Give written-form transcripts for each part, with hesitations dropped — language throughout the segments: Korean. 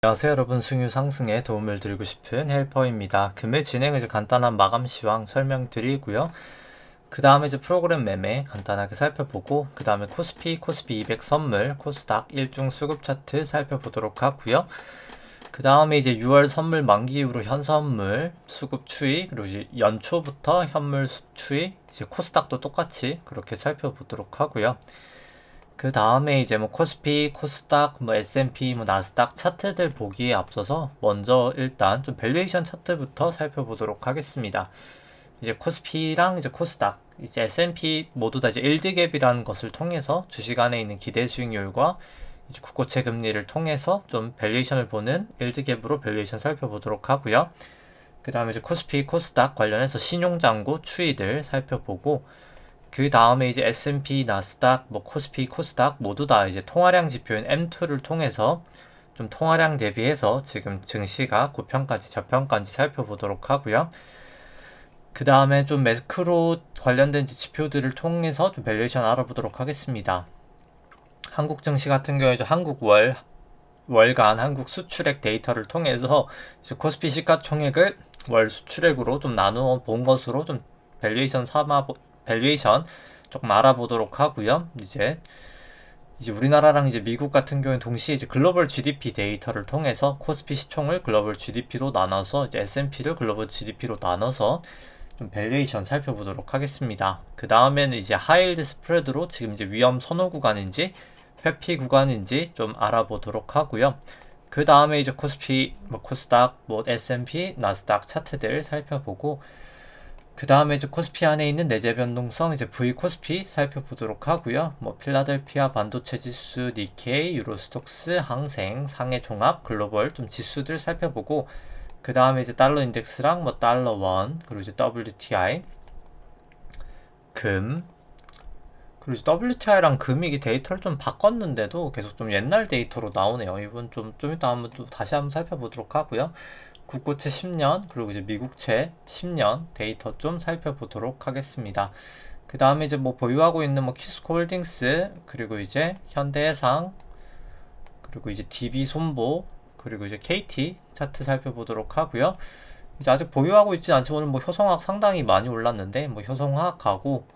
안녕하세요 여러분, 승유 상승에 도움을 드리고 싶은 헬퍼입니다. 금일 진행을 간단한 마감 시황 설명드리고요. 그 다음에 이제 프로그램 매매 간단하게 살펴보고, 그 다음에 코스피 200 선물, 코스닥 일중 수급 차트 살펴보도록 하고요. 그 다음에 이제 6월 선물 만기 이후로 현선물 수급 추이, 그리고 이제 연초부터 현물 추이, 이제 코스닥도 똑같이 그렇게 살펴보도록 하고요. 그 다음에 이제 뭐 코스피, 코스닥, 뭐 S&P, 뭐 나스닥 차트들 보기에 앞서서 먼저 일단 좀 밸류에이션 차트부터 살펴보도록 하겠습니다. 이제 코스피랑 이제 코스닥, 이제 S&P 모두 다 이제 일드갭이라는 것을 통해서 주식 안에 있는 기대 수익률과 이제 국고채 금리를 통해서 좀 밸류에이션을 보는 일드갭으로 밸류에이션 살펴보도록 하고요. 그 다음에 이제 코스피, 코스닥 관련해서 신용잔고 추이들 살펴보고, 그 다음에 이제 S&P, 나스닥, 뭐 코스피, 코스닥 모두 다 이제 통화량 지표인 M2를 통해서 좀 통화량 대비해서 지금 증시가 고평가인지 저평가인지 살펴보도록 하고요. 그 다음에 좀 매크로 관련된 지표들을 통해서 좀 밸류에이션 알아보도록 하겠습니다. 한국 증시 같은 경우에 한국 월간 한국 수출액 데이터를 통해서 이제 코스피 시가총액을 월 수출액으로 좀 나누어 본 것으로 좀 밸류에이션 조금 알아보도록 하고요. 이제 우리나라랑 이제 미국 같은 경우는 동시에 이제 글로벌 GDP 데이터를 통해서 코스피 시총을 글로벌 GDP로 나눠서 이제 S&P를 글로벌 GDP로 나눠서 좀 밸류에이션 살펴보도록 하겠습니다. 그 다음에는 이제 하이힐드 스프레드로 지금 이제 위험 선호 구간인지 회피 구간인지 좀 알아보도록 하고요. 그 다음에 이제 코스피, 뭐 코스닥, 뭐 S&P, 나스닥 차트들 살펴보고, 그 다음에 이제 코스피 안에 있는 내재 변동성 이제 V 코스피 살펴보도록 하고요. 뭐 필라델피아 반도체 지수, 니케이, 유로스톡스, 항생, 상해 종합, 글로벌 좀 지수들 살펴보고, 그 다음에 이제 달러 인덱스랑 뭐 달러 원, 그리고 이제 WTI, 금, 그리고 이제 WTI랑 금이 이게 데이터를 좀 바꿨는데도 계속 좀 옛날 데이터로 나오네요. 이번 좀 이따 한번 또 다시 한번 살펴보도록 하고요. 국고채 10년, 그리고 이제 미국채 10년 데이터 좀 살펴보도록 하겠습니다. 그 다음에 이제 뭐 보유하고 있는 뭐 키스코 홀딩스, 그리고 이제 현대해상, 그리고 이제 DB손보, 그리고 이제 KT 차트 살펴보도록 하고요. 이제 아직 보유하고 있진 않지만 오늘 뭐 효성화학 상당히 많이 올랐는데, 뭐 효성화학하고,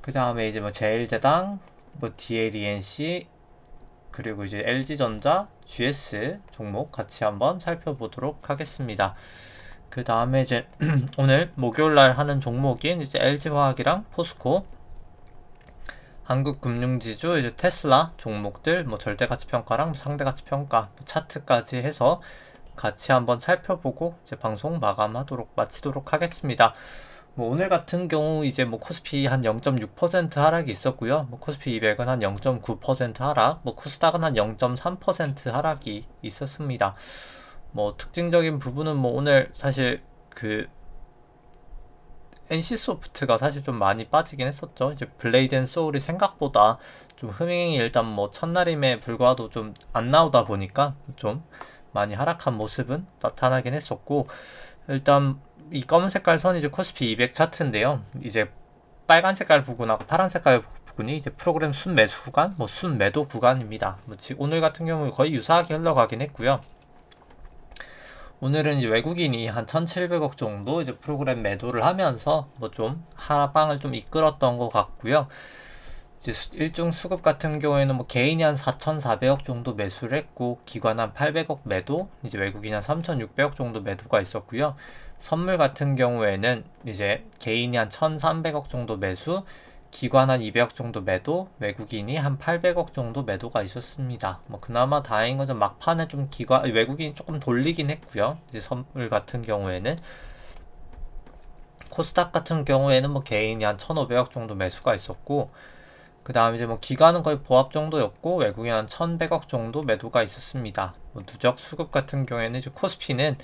그 다음에 이제 뭐 제일제당, 뭐 DLENC, 그리고 이제 LG전자, GS 종목 같이 한번 살펴보도록 하겠습니다. 그 다음에 이제 오늘 목요일날 하는 종목인 이제 LG화학이랑 포스코, 한국금융지주, 이제 테슬라 종목들 뭐 절대가치평가랑 상대가치평가 뭐 차트까지 해서 같이 한번 살펴보고 이제 방송 마치도록 하겠습니다. 뭐 오늘 같은 경우 이제 뭐 코스피 한 0.6% 하락이 있었고요. 뭐 코스피 200은 한 0.9% 하락, 뭐 코스닥은 한 0.3% 하락이 있었습니다. 뭐 특징적인 부분은 뭐 오늘 사실 그 NC소프트가 사실 좀 많이 빠지긴 했었죠. 이제 블레이드 앤 소울이 생각보다 좀 흥행이 일단 뭐 첫날임에 불구하고 좀 안 나오다 보니까 좀 많이 하락한 모습은 나타나긴 했었고, 일단 이 검은 색깔 선이 이제 코스피 200 차트인데요. 이제 빨간 색깔 부분하고 파란 색깔 부분이 이제 프로그램 순매수 구간, 뭐 순매도 구간입니다. 뭐 오늘 같은 경우 거의 유사하게 흘러가긴 했고요. 오늘은 이제 외국인이 한 1,700억 정도 이제 프로그램 매도를 하면서 뭐 좀 하방을 좀 이끌었던 것 같고요. 이제 일중 수급 같은 경우에는 뭐 개인이 한 4,400억 정도 매수를 했고, 기관 한 800억 매도, 이제 외국인 한 3,600억 정도 매도가 있었고요. 선물 같은 경우에는 이제 개인이 한 1,300억 정도 매수, 기관 한 200억 정도 매도, 외국인이 한 800억 정도 매도가 있었습니다. 뭐 그나마 다행인 건 막판에 좀 외국인이 조금 돌리긴 했고요. 이제 선물 같은 경우에는 코스닥 같은 경우에는 뭐 개인이 한 1,500억 정도 매수가 있었고, 그 다음에 이제 뭐 기간은 거의 보합 정도였고, 외국인 한 1,100억 정도 매도가 있었습니다. 뭐 누적 수급 같은 경우에는 이제 코스피는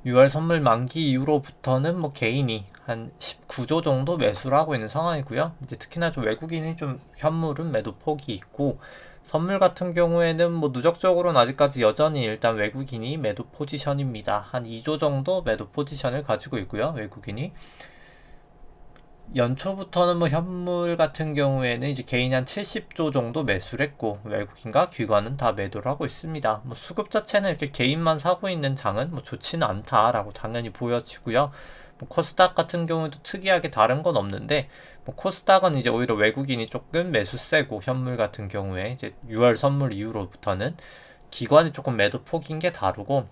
6월 선물 만기 이후로부터는 뭐 개인이 한 19조 정도 매수를 하고 있는 상황이고요. 이제 특히나 좀 외국인이 좀 현물은 매도 폭이 있고, 선물 같은 경우에는 뭐 누적적으로는 아직까지 여전히 일단 외국인이 매도 포지션입니다. 한 2조 정도 매도 포지션을 가지고 있고요. 외국인이 연초부터는 뭐 현물 같은 경우에는 이제 개인이 한 70조 정도 매수를 했고 외국인과 기관은 다 매도를 하고 있습니다. 뭐 수급 자체는 이렇게 개인만 사고 있는 장은 뭐 좋지는 않다라고 당연히 보여지고요. 뭐 코스닥 같은 경우도 특이하게 다른 건 없는데 뭐 코스닥은 이제 오히려 외국인이 조금 매수 세고 현물 같은 경우에 이제 6월 선물 이후로부터는 기관이 조금 매도 폭인 게 다르고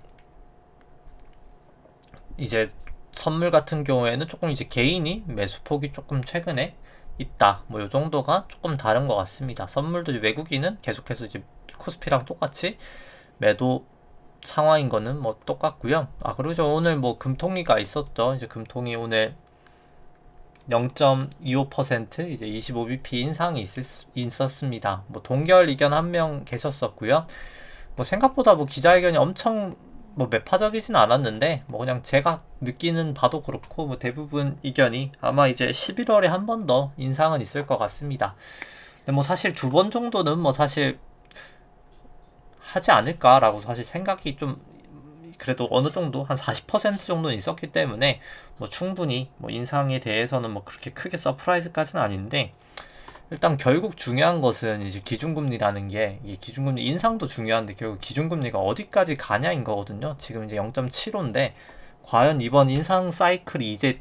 이제 선물 같은 경우에는 조금 이제 개인이 매수폭이 조금 최근에 있다. 뭐 요 정도가 조금 다른 것 같습니다. 선물도 이제 외국인은 계속해서 이제 코스피랑 똑같이 매도 상황인 거는 뭐 똑같고요. 아, 그리고 저 오늘 뭐 금통위가 있었죠. 이제 금통위 오늘 0.25% 이제 25bp 인상이 있었습니다. 뭐 동결 의견 한 명 계셨었고요. 뭐 생각보다 뭐 기자회견이 엄청 뭐 매파적이진 않았는데 뭐 그냥 제가 느끼는 바도 그렇고 뭐 대부분 의견이 아마 이제 11월에 한 번 더 인상은 있을 것 같습니다. 근데 뭐 사실 두 번 정도는 뭐 사실 하지 않을까라고 사실 생각이 좀 그래도 어느 정도 한 40% 정도는 있었기 때문에 뭐 충분히 뭐 인상에 대해서는 뭐 그렇게 크게 서프라이즈까지는 아닌데 일단 결국 중요한 것은 이제 기준금리라는 게 이게 기준금리 인상도 중요한데 결국 기준금리가 어디까지 가냐인 거거든요. 지금 이제 0.75인데 과연 이번 인상 사이클이 이제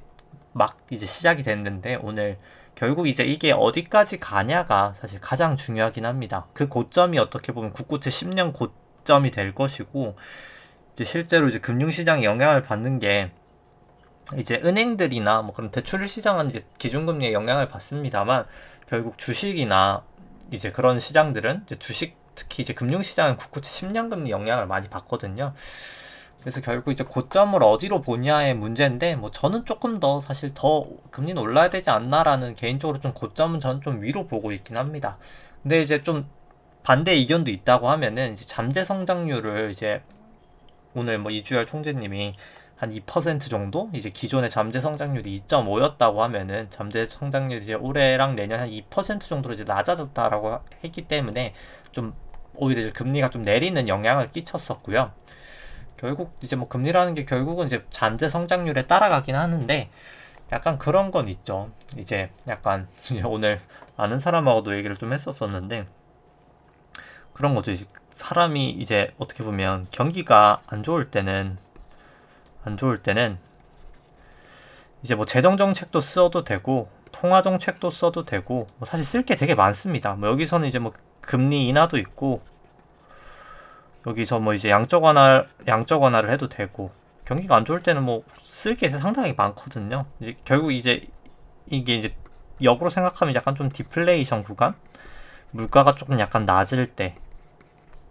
막 이제 시작이 됐는데 오늘 결국 이제 이게 어디까지 가냐가 사실 가장 중요하긴 합니다. 그 고점이 어떻게 보면 국고채 10년 고점이 될 것이고 이제 실제로 이제 금융시장에 영향을 받는 게 이제 은행들이나 뭐 그런 대출 시장은 이제 기준금리에 영향을 받습니다만 결국 주식이나 이제 그런 시장들은 이제 주식 특히 이제 금융시장은 국고채 10년 금리 영향을 많이 받거든요. 그래서 결국 이제 고점을 어디로 보냐의 문제인데 뭐 저는 조금 더 사실 더 금리는 올라야 되지 않나라는 개인적으로 좀 고점은 저는 좀 위로 보고 있긴 합니다. 근데 이제 좀 반대 의견도 있다고 하면은 이제 잠재 성장률을 이제 오늘 뭐 이주열 총재님이 한 2% 정도 이제 기존의 잠재 성장률이 2.5였다고 하면은 잠재 성장률이 이제 올해랑 내년 한 2% 정도로 이제 낮아졌다라고 했기 때문에 좀 오히려 이제 금리가 좀 내리는 영향을 끼쳤었고요. 결국 이제 뭐 금리라는 게 결국은 이제 잠재 성장률에 따라가긴 하는데 약간 그런 건 있죠. 이제 약간 오늘 아는 사람하고도 얘기를 좀 했었었는데 그런 거죠. 사람이 이제 어떻게 보면 경기가 안 좋을 때는 이제 뭐 재정 정책도 써도 되고 통화 정책도 써도 되고 뭐 사실 쓸 게 되게 많습니다. 뭐 여기서는 이제 뭐 금리 인하도 있고 여기서 뭐 이제 양적 완화를 해도 되고 경기가 안 좋을 때는 뭐 쓸 게 상당히 많거든요. 이제 결국 이제 이게 이제 역으로 생각하면 약간 좀 디플레이션 구간, 물가가 조금 약간 낮을 때,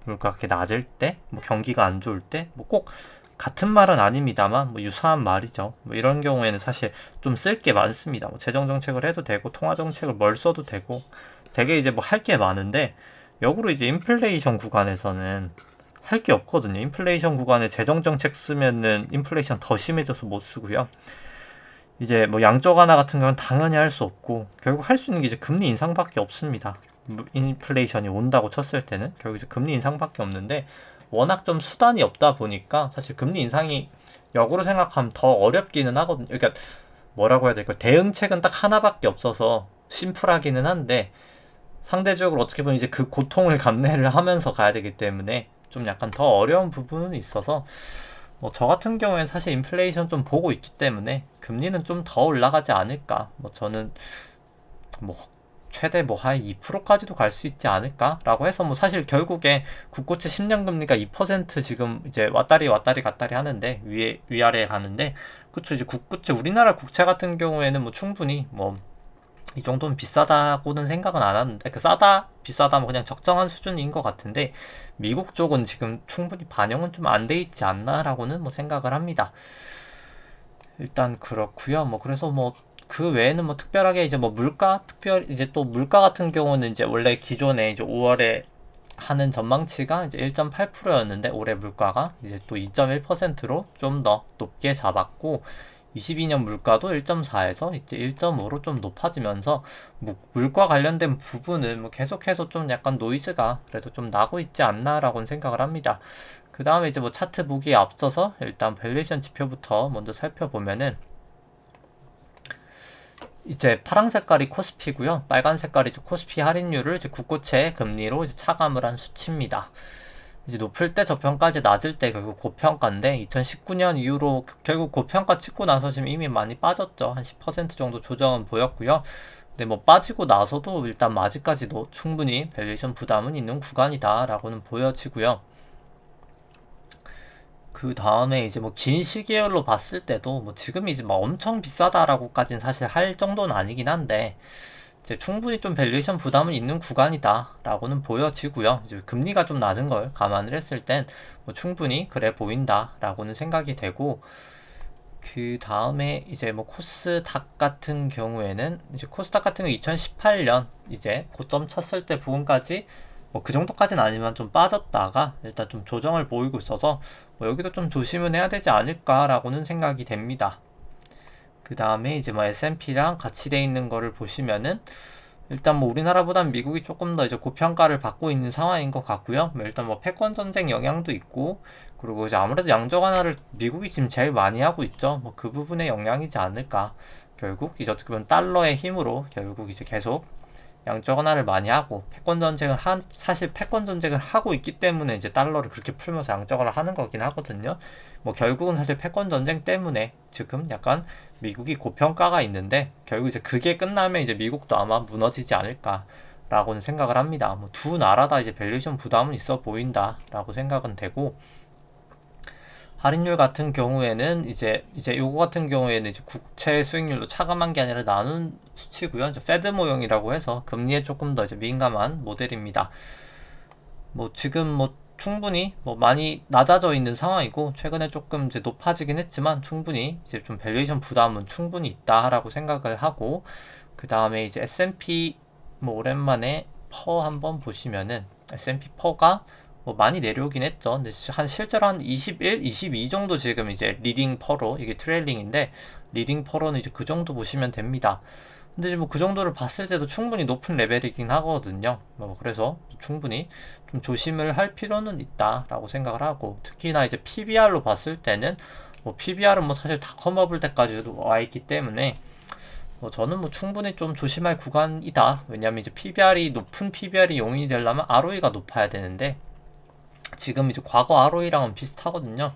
물가가 이렇게 낮을 때, 뭐 경기가 안 좋을 때, 뭐 꼭 같은 말은 아닙니다만 뭐 유사한 말이죠. 뭐 이런 경우에는 사실 좀 쓸 게 많습니다. 뭐 재정 정책을 해도 되고 통화 정책을 뭘 써도 되고 되게 이제 뭐 할 게 많은데 역으로 이제 인플레이션 구간에서는 할 게 없거든요. 인플레이션 구간에 재정 정책 쓰면은 인플레이션 더 심해져서 못 쓰고요. 이제 뭐 양적 완화 같은 경우는 당연히 할 수 없고 결국 할 수 있는 게 이제 금리 인상밖에 없습니다. 인플레이션이 온다고 쳤을 때는 결국 이제 금리 인상밖에 없는데 워낙 좀 수단이 없다 보니까 사실 금리 인상이 역으로 생각하면 더 어렵기는 하거든요. 그러니까 뭐라고 해야 될까? 대응책은 딱 하나밖에 없어서 심플하기는 한데 상대적으로 어떻게 보면 이제 그 고통을 감내를 하면서 가야 되기 때문에 좀 약간 더 어려운 부분은 있어서 뭐 저 같은 경우에는 사실 인플레이션 좀 보고 있기 때문에 금리는 좀 더 올라가지 않을까. 뭐 저는 뭐 최대 뭐 한 2%까지도 갈 수 있지 않을까라고 해서 뭐 사실 결국에 국고채 10년 금리가 2% 지금 이제 왔다리 갔다리 하는데 위아래 가는데 그쵸 이제 국고채 우리나라 국채 같은 경우에는 뭐 충분히 뭐 이 정도는 비싸다고는 생각은 안 하는데 그 싸다 비싸다 뭐 그냥 적정한 수준인 것 같은데 미국 쪽은 지금 충분히 반영은 좀 안 돼 있지 않나라고는 뭐 생각을 합니다. 일단 그렇고요. 뭐 그래서 뭐 그 외에는 뭐 특별하게 이제 뭐 물가 특별 이제 또 물가 같은 경우는 이제 원래 기존에 이제 5월에 하는 전망치가 이제 1.8%였는데 올해 물가가 이제 또 2.1%로 좀 더 높게 잡았고 22년 물가도 1.4에서 이제 1.5로 좀 높아지면서 물가 관련된 부분은 뭐 계속해서 좀 약간 노이즈가 그래도 좀 나고 있지 않나라고는 생각을 합니다. 그 다음에 이제 뭐 차트 보기에 앞서서 일단 밸류에이션 지표부터 먼저 살펴보면은 이제 파란 색깔이 코스피고요. 빨간 색깔이 이제 코스피 할인율을 이제 국고채 금리로 이제 차감을 한 수치입니다. 이제 높을 때 저평가, 이제 낮을 때 결국 고평가인데 2019년 이후로 결국 고평가 찍고 나서 지금 이미 많이 빠졌죠. 한 10% 정도 조정은 보였고요. 근데 뭐 빠지고 나서도 일단 아직까지도 충분히 밸류에이션 부담은 있는 구간이다라고는 보여지고요. 그 다음에 이제 뭐 긴 시계열로 봤을 때도 뭐 지금 이제 막 엄청 비싸다라고까지는 사실 할 정도는 아니긴 한데 이제 충분히 좀 밸류에이션 부담은 있는 구간이다라고는 보여지고요. 이제 금리가 좀 낮은 걸 감안을 했을 땐 뭐 충분히 그래 보인다라고는 생각이 되고 그 다음에 이제 뭐 코스닥 같은 경우에는 이제 코스닥 같은 경우 2018년 이제 고점 쳤을 때 부분까지 뭐 그 정도까지는 아니지만 좀 빠졌다가 일단 좀 조정을 보이고 있어서 뭐 여기도 좀 조심은 해야 되지 않을까라고는 생각이 됩니다. 그 다음에 이제 뭐 S&P랑 같이 돼 있는 거를 보시면은 일단 뭐 우리나라보단 미국이 조금 더 이제 고평가를 받고 있는 상황인 것 같고요. 뭐 일단 뭐 패권 전쟁 영향도 있고 그리고 이제 아무래도 양적 완화를 미국이 지금 제일 많이 하고 있죠. 뭐 그 부분의 영향이지 않을까. 결국 이제 어떻게 보면 달러의 힘으로 결국 이제 계속 양적 완화를 많이 하고 사실 패권 전쟁을 하고 있기 때문에 이제 달러를 그렇게 풀면서 양적 완화를 하는 거긴 하거든요. 뭐 결국은 사실 패권 전쟁 때문에 지금 약간 미국이 고평가가 있는데 결국 이제 그게 끝나면 이제 미국도 아마 무너지지 않을까라고는 생각을 합니다. 뭐 두 나라 다 이제 밸류에이션 부담은 있어 보인다라고 생각은 되고 할인율 같은 경우에는 이제 요거 같은 경우에는 이제 국채 수익률로 차감한 게 아니라 나눈 수치고요. 이제 페드 모형이라고 해서 금리에 조금 더 이제 민감한 모델입니다. 뭐 지금 뭐 충분히 뭐 많이 낮아져 있는 상황이고 최근에 조금 이제 높아지긴 했지만 충분히 이제 좀 밸류에이션 부담은 충분히 있다라고 생각을 하고 그 다음에 이제 S&P 뭐 오랜만에 퍼 한번 보시면은 S&P 퍼가 뭐 많이 내려오긴 했죠. 근데 실제로 한 21, 22 정도 지금 이제 리딩 퍼로 이게 트레일링인데 리딩 퍼로는 이제 그 정도 보시면 됩니다. 근데 뭐 그 정도를 봤을 때도 충분히 높은 레벨이긴 하거든요. 뭐 그래서 충분히 좀 조심을 할 필요는 있다라고 생각을 하고 특히나 이제 PBR로 봤을 때는 뭐 PBR은 뭐 사실 다 컴업을 때까지도 와 있기 때문에 뭐 저는 뭐 충분히 좀 조심할 구간이다. 왜냐면 이제 높은 PBR이 용인이 되려면 ROE가 높아야 되는데 지금 이제 과거 ROE랑은 비슷하거든요.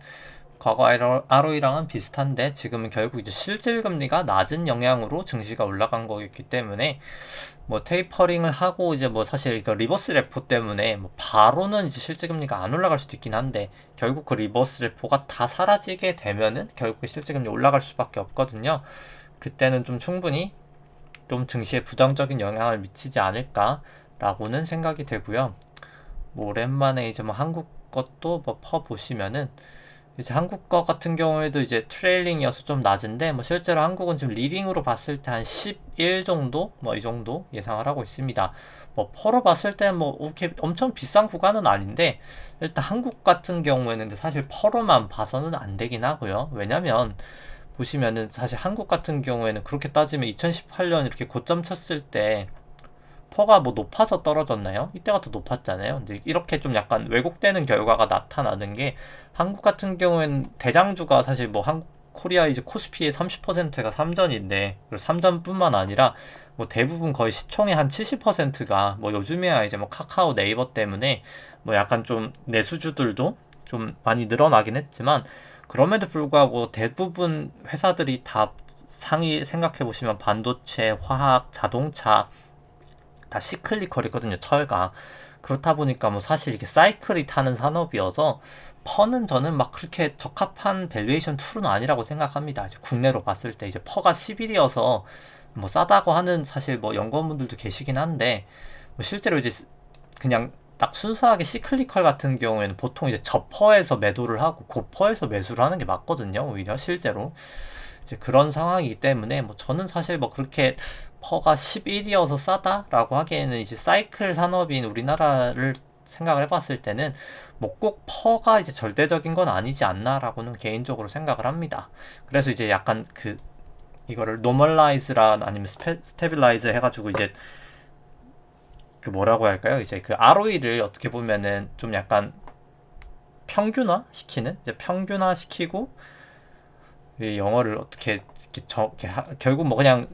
과거 ROE랑은 비슷한데 지금은 결국 이제 실질금리가 낮은 영향으로 증시가 올라간 거였기 때문에 뭐 테이퍼링을 하고 이제 뭐 사실 이거 리버스 레포 때문에 뭐 바로는 이제 실질금리가 안 올라갈 수도 있긴 한데 결국 그 리버스 레포가 다 사라지게 되면은 결국 실질금리 올라갈 수밖에 없거든요. 그때는 좀 충분히 좀 증시에 부정적인 영향을 미치지 않을까라고는 생각이 되고요. 뭐 오랜만에 이제 뭐 한국 것도 뭐 퍼 보시면은 이제 한국 거 같은 경우에도 이제 트레일링이어서 좀 낮은데 뭐 실제로 한국은 지금 리딩으로 봤을 때 한 11 정도 뭐 이 정도 예상을 하고 있습니다. 뭐 퍼로 봤을 때 뭐 이렇게 엄청 비싼 구간은 아닌데 일단 한국 같은 경우에는 사실 퍼로만 봐서는 안 되긴 하고요. 왜냐면 보시면은 사실 한국 같은 경우에는 그렇게 따지면 2018년 이렇게 고점 쳤을 때 퍼가 뭐 높아서 떨어졌나요? 이때가 더 높았잖아요. 근데 이렇게 좀 약간 왜곡되는 결과가 나타나는 게 한국 같은 경우에는 대장주가 사실 뭐 한국 코리아 이제 코스피의 30%가 삼전인데 그리고 삼전뿐만 아니라 뭐 대부분 거의 시총의 한 70%가 뭐 요즘에야 이제 뭐 카카오 네이버 때문에 뭐 약간 좀 내수주들도 좀 많이 늘어나긴 했지만 그럼에도 불구하고 대부분 회사들이 다 상위 생각해 보시면 반도체, 화학, 자동차 다 시클리컬이거든요. 철강. 그렇다 보니까 뭐 사실 이게 사이클이 타는 산업이어서 퍼는 저는 막 그렇게 적합한 밸류에이션 툴은 아니라고 생각합니다. 이제 국내로 봤을 때 이제 퍼가 10일이어서 뭐 싸다고 하는 사실 뭐 연구원분들도 계시긴 한데 뭐 실제로 이제 그냥 딱 순수하게 시클리컬 같은 경우에는 보통 이제 저퍼에서 매도를 하고 고퍼에서 매수를 하는 게 맞거든요. 오히려 실제로 이제 그런 상황이기 때문에 뭐 저는 사실 뭐 그렇게 퍼가 11이어서 싸다라고 하기에는 이제 사이클 산업인 우리나라를 생각을 해봤을 때는 뭐 꼭 퍼가 이제 절대적인 건 아니지 않나라고는 개인적으로 생각을 합니다. 그래서 이제 약간 그 이거를 노멀라이즈라 아니면 스테빌라이즈 해가지고 이제 그 뭐라고 할까요? 이제 그 ROE를 어떻게 보면은 좀 약간 평균화 시키는 이제 평균화 시키고 영어를 어떻게 이렇게 결국 뭐 그냥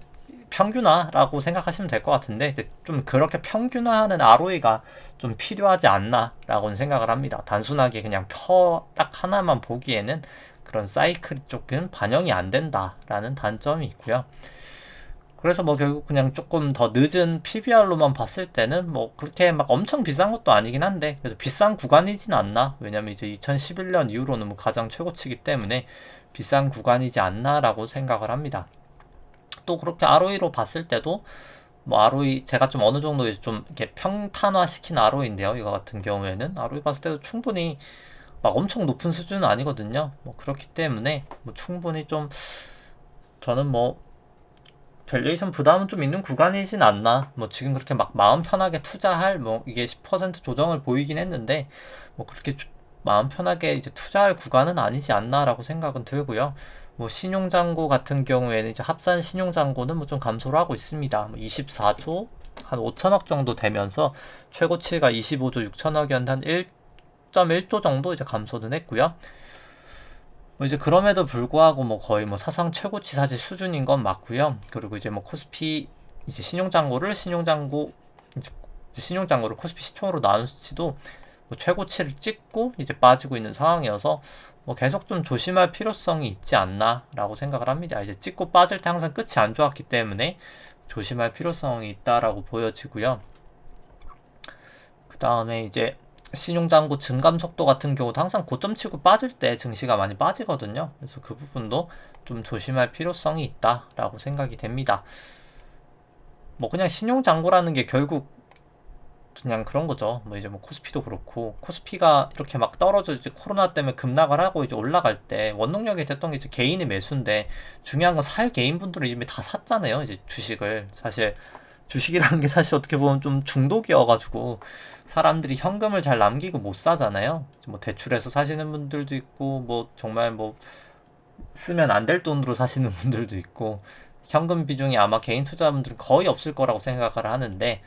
평균화라고 생각하시면 될 것 같은데 이제 좀 그렇게 평균화하는 ROE가 좀 필요하지 않나라고는 생각을 합니다. 단순하게 그냥 딱 하나만 보기에는 그런 사이클이 조금 반영이 안 된다라는 단점이 있고요. 그래서 뭐 결국 그냥 조금 더 늦은 PBR로만 봤을 때는 뭐 그렇게 막 엄청 비싼 것도 아니긴 한데 그래도 비싼 구간이진 않나. 왜냐면 이제 2011년 이후로는 뭐 가장 최고치기 때문에 비싼 구간이지 않나라고 생각을 합니다. 또 그렇게 ROE로 봤을 때도 뭐 ROE 제가 좀 어느 정도 좀 이렇게 평탄화 시킨 ROE인데요. 이거 같은 경우에는 ROE 봤을 때도 충분히 막 엄청 높은 수준은 아니거든요. 뭐 그렇기 때문에 뭐 충분히 좀 저는 뭐 밸류에이션 부담은 좀 있는 구간이진 않나. 뭐 지금 그렇게 막 마음 편하게 투자할 뭐 이게 10% 조정을 보이긴 했는데 뭐 그렇게 마음 편하게 이제 투자할 구간은 아니지 않나라고 생각은 들고요. 뭐 신용잔고 같은 경우에는 이제 합산 신용잔고는 뭐 좀 감소를 하고 있습니다. 뭐 24조 한 5천억 정도 되면서 최고치가 25조 6천억이었는데 한 1.1조 정도 이제 감소는 했고요. 뭐 이제 그럼에도 불구하고 뭐 거의 뭐 사상 최고치 사실 수준인 건 맞고요. 그리고 이제 뭐 코스피 이제 신용잔고를 코스피 시총으로 나눈 수치도 뭐 최고치를 찍고 이제 빠지고 있는 상황이어서 뭐 계속 좀 조심할 필요성이 있지 않나라고 생각을 합니다. 이제 찍고 빠질 때 항상 끝이 안 좋았기 때문에 조심할 필요성이 있다라고 보여지고요. 그 다음에 이제 신용잔고 증감 속도 같은 경우도 항상 고점 치고 빠질 때 증시가 많이 빠지거든요. 그래서 그 부분도 좀 조심할 필요성이 있다라고 생각이 됩니다. 뭐 그냥 신용잔고라는 게 결국 그냥 그런 거죠. 뭐 이제 뭐 코스피도 그렇고 코스피가 이렇게 막 떨어져 이제 코로나 때문에 급락을 하고 이제 올라갈 때 원동력이 됐던 게 이제 개인의 매수인데 중요한 건 살 개인분들은 이미 다 샀잖아요. 이제 주식을 사실 주식이라는 게 사실 어떻게 보면 좀 중독이어가지고 사람들이 현금을 잘 남기고 못 사잖아요. 뭐 대출해서 사시는 분들도 있고 뭐 정말 뭐 쓰면 안 될 돈으로 사시는 분들도 있고 현금 비중이 아마 개인 투자자분들은 거의 없을 거라고 생각을 하는데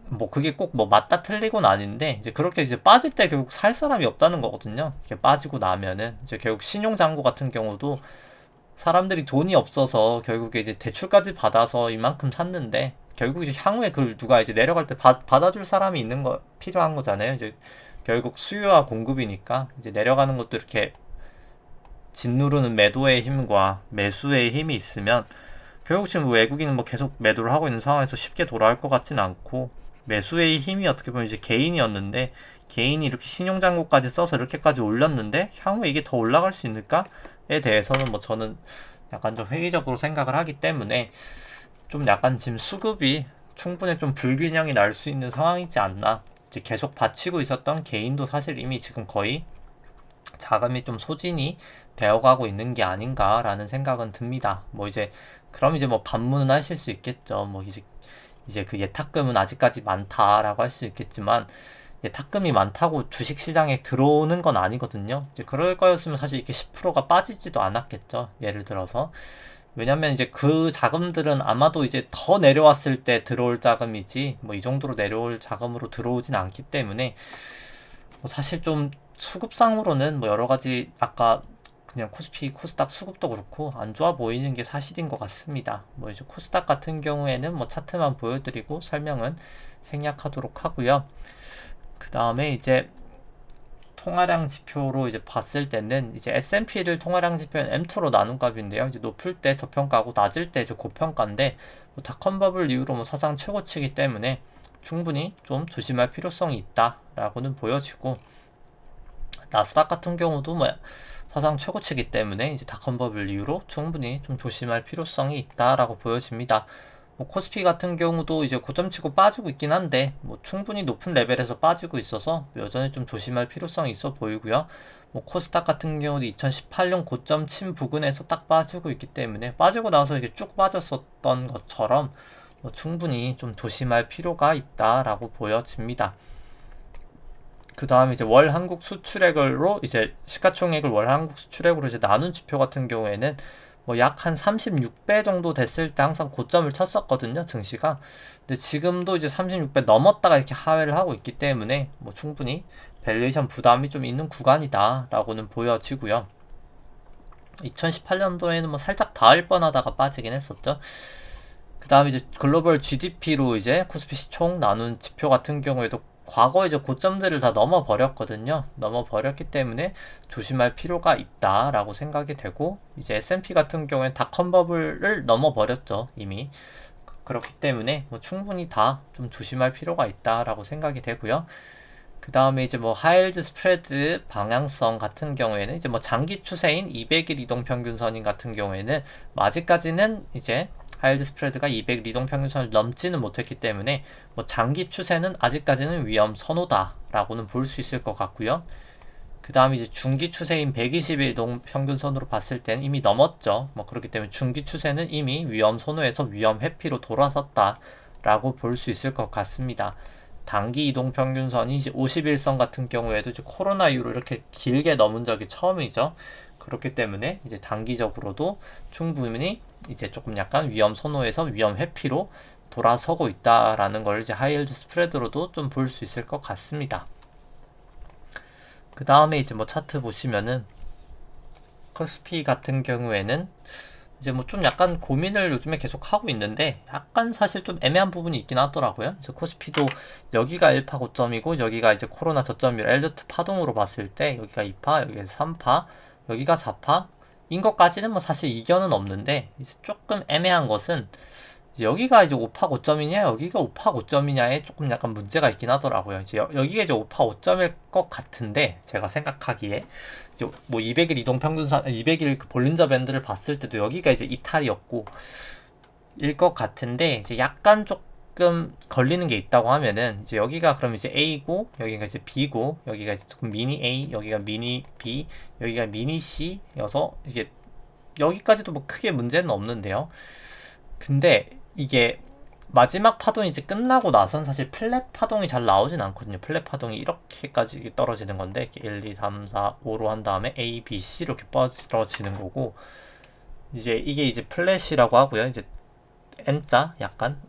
뭐 그게 꼭 뭐 맞다 틀리고는 아닌데 이제 그렇게 이제 빠질 때 결국 살 사람이 없다는 거거든요. 이렇게 빠지고 나면은 이제 결국 신용잔고 같은 경우도 사람들이 돈이 없어서 결국에 이제 대출까지 받아서 이만큼 샀는데 결국 이제 향후에 그걸 누가 이제 내려갈 때 받아줄 사람이 있는 거 필요한 거잖아요. 이제 결국 수요와 공급이니까 이제 내려가는 것도 이렇게 짓누르는 매도의 힘과 매수의 힘이 있으면 결국 지금 외국인은 뭐 계속 매도를 하고 있는 상황에서 쉽게 돌아올 것 같진 않고 매수의 힘이 어떻게 보면 이제 개인이었는데 개인이 이렇게 신용잔고까지 써서 이렇게까지 올렸는데 향후에 이게 더 올라갈 수 있을까에 대해서는 뭐 저는 약간 좀 회의적으로 생각을 하기 때문에 좀 약간 지금 수급이 충분히 좀 불균형이 날 수 있는 상황이지 않나. 이제 계속 받치고 있었던 개인도 사실 이미 지금 거의 자금이 좀 소진이 되어가고 있는 게 아닌가라는 생각은 듭니다. 뭐 이제 그럼 이제 뭐 반문은 하실 수 있겠죠. 뭐 이제 그 예탁금은 아직까지 많다라고 할 수 있겠지만 예탁금이 많다고 주식시장에 들어오는 건 아니거든요. 이제 그럴 거였으면 사실 이렇게 10%가 빠지지도 않았겠죠. 예를 들어서. 왜냐면 이제 그 자금들은 아마도 이제 더 내려왔을 때 들어올 자금이지 뭐 이 정도로 내려올 자금으로 들어오진 않기 때문에 뭐 사실 좀 수급상으로는 뭐 여러 가지 아까 그냥 코스피, 코스닥 수급도 그렇고 안 좋아 보이는 게 사실인 것 같습니다. 뭐 이제 코스닥 같은 경우에는 뭐 차트만 보여드리고 설명은 생략하도록 하고요. 그 다음에 이제 통화량 지표로 이제 봤을 때는 이제 S&P를 통화량 지표는 M2로 나눈 값인데요. 이제 높을 때 저평가고 낮을 때 이제 고평가인데 뭐 닷컴버블 이후로 뭐 사상 최고치기 때문에 충분히 좀 조심할 필요성이 있다라고는 보여지고 나스닥 같은 경우도 뭐 사상 최고치기 때문에 이제 닷컴버블 이후로 충분히 좀 조심할 필요성이 있다라고 보여집니다. 뭐 코스피 같은 경우도 이제 고점 치고 빠지고 있긴 한데 뭐 충분히 높은 레벨에서 빠지고 있어서 여전히 좀 조심할 필요성이 있어 보이고요. 뭐 코스닥 같은 경우도 2018년 고점 친 부근에서 딱 빠지고 있기 때문에 빠지고 나서 이게 쭉 빠졌었던 것처럼 뭐 충분히 좀 조심할 필요가 있다라고 보여집니다. 그 다음에 이제 월 한국 수출액으로 이제 시가총액을 월 한국 수출액으로 이제 나눈 지표 같은 경우에는 뭐 약 한 36배 정도 됐을 때 항상 고점을 쳤었거든요, 증시가. 근데 지금도 이제 36배 넘었다가 이렇게 하회를 하고 있기 때문에 뭐 충분히 밸류에이션 부담이 좀 있는 구간이다라고는 보여지고요. 2018년도에는 뭐 살짝 닿을 뻔하다가 빠지긴 했었죠. 그 다음에 이제 글로벌 GDP로 이제 코스피 총 나눈 지표 같은 경우에도 과거 이제 고점들을 다 넘어버렸거든요. 넘어버렸기 때문에 조심할 필요가 있다라고 생각이 되고, 이제 S&P 같은 경우엔 닷컴 버블을 넘어버렸죠, 이미. 그렇기 때문에 뭐 충분히 다 좀 조심할 필요가 있다라고 생각이 되고요. 그 다음에 이제 뭐 하이힐드 스프레드 방향성 같은 경우에는 이제 뭐 장기 추세인 200일 이동평균선인 같은 경우에는 아직까지는 이제 하이힐드 스프레드가 200일 이동평균선을 넘지는 못했기 때문에 뭐 장기 추세는 아직까지는 위험 선호다라고는 볼 수 있을 것 같고요. 그 다음에 이제 중기 추세인 120일 이동평균선으로 봤을 때는 이미 넘었죠. 뭐 그렇기 때문에 중기 추세는 이미 위험 선호에서 위험 회피로 돌아섰다라고 볼 수 있을 것 같습니다. 단기 이동평균선이 이제 51선 같은 경우에도 이제 코로나 이후로 이렇게 길게 넘은 적이 처음이죠. 그렇기 때문에 이제 단기적으로도 충분히 이제 조금 약간 위험 선호에서 위험 회피로 돌아서고 있다라는 걸 이제 하이힐드 스프레드로도 좀 볼 수 있을 것 같습니다. 그 다음에 이제 뭐 차트 보시면은 코스피 같은 경우에는 이제 뭐 좀 약간 고민을 요즘에 계속 하고 있는데, 약간 사실 좀 애매한 부분이 있긴 하더라고요. 그래서 코스피도 여기가 1파 고점이고 여기가 이제 코로나 저점이라 엘리트 파동으로 봤을 때 여기가 2파, 여기가 3파, 여기가 4파 인 것까지는 뭐 사실 이견은 없는데, 이제 조금 애매한 것은 여기가 이제 5파 고점이냐 여기가 5파 고점이냐에 조금 약간 문제가 있긴 하더라고요. 이제 여기가 이제 5파 고점일 것 같은데, 제가 생각하기에 이제 뭐 200일 이동평균선 200일 그 볼린저 밴드를 봤을 때도 여기가 이제 이탈이었고 일 것 같은데, 이제 약간 조금 걸리는 게 있다고 하면은 이제 여기가 그럼 이제 A고 여기가 이제 B고 여기가 이제 조금 미니 A, 여기가 미니 B, 여기가 미니 C여서 이게 여기까지도 뭐 크게 문제는 없는데요. 근데 이게 마지막 파동이 이제 끝나고 나선 사실 플랫 파동이 잘 나오진 않거든요. 플랫 파동이 이렇게까지 떨어지는 건데 1, 2, 3, 4, 5로 한 다음에 A, B, C 이렇게 떨어지는 거고, 이제 이게 이제 플랫이라고 하고요. 이제 N자 약간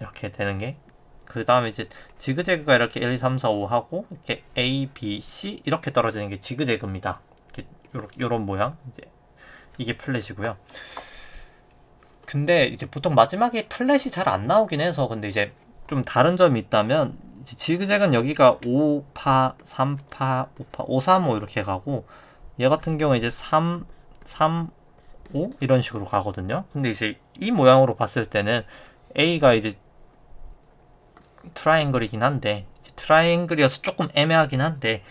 이렇게 되는 게, 그 다음에 이제 지그재그가 이렇게 1, 2, 3, 4, 5 하고 이렇게 A, B, C 이렇게 떨어지는 게 지그재그입니다. 이렇게 요런 모양, 이제 이게 플랫이고요. 근데 이제 보통 마지막에 플랫이 잘 안 나오긴 해서, 근데 이제 좀 다른 점이 있다면 지그재그는 여기가 5파, 3파, 5파, 5, 3, 5 이렇게 가고, 얘 같은 경우에 이제 3, 3, 5 이런 식으로 가거든요. 근데 이제 이 모양으로 봤을 때는 A가 이제 트라이앵글이긴 한데, 트라이앵글이어서 조금 애매하긴 한데,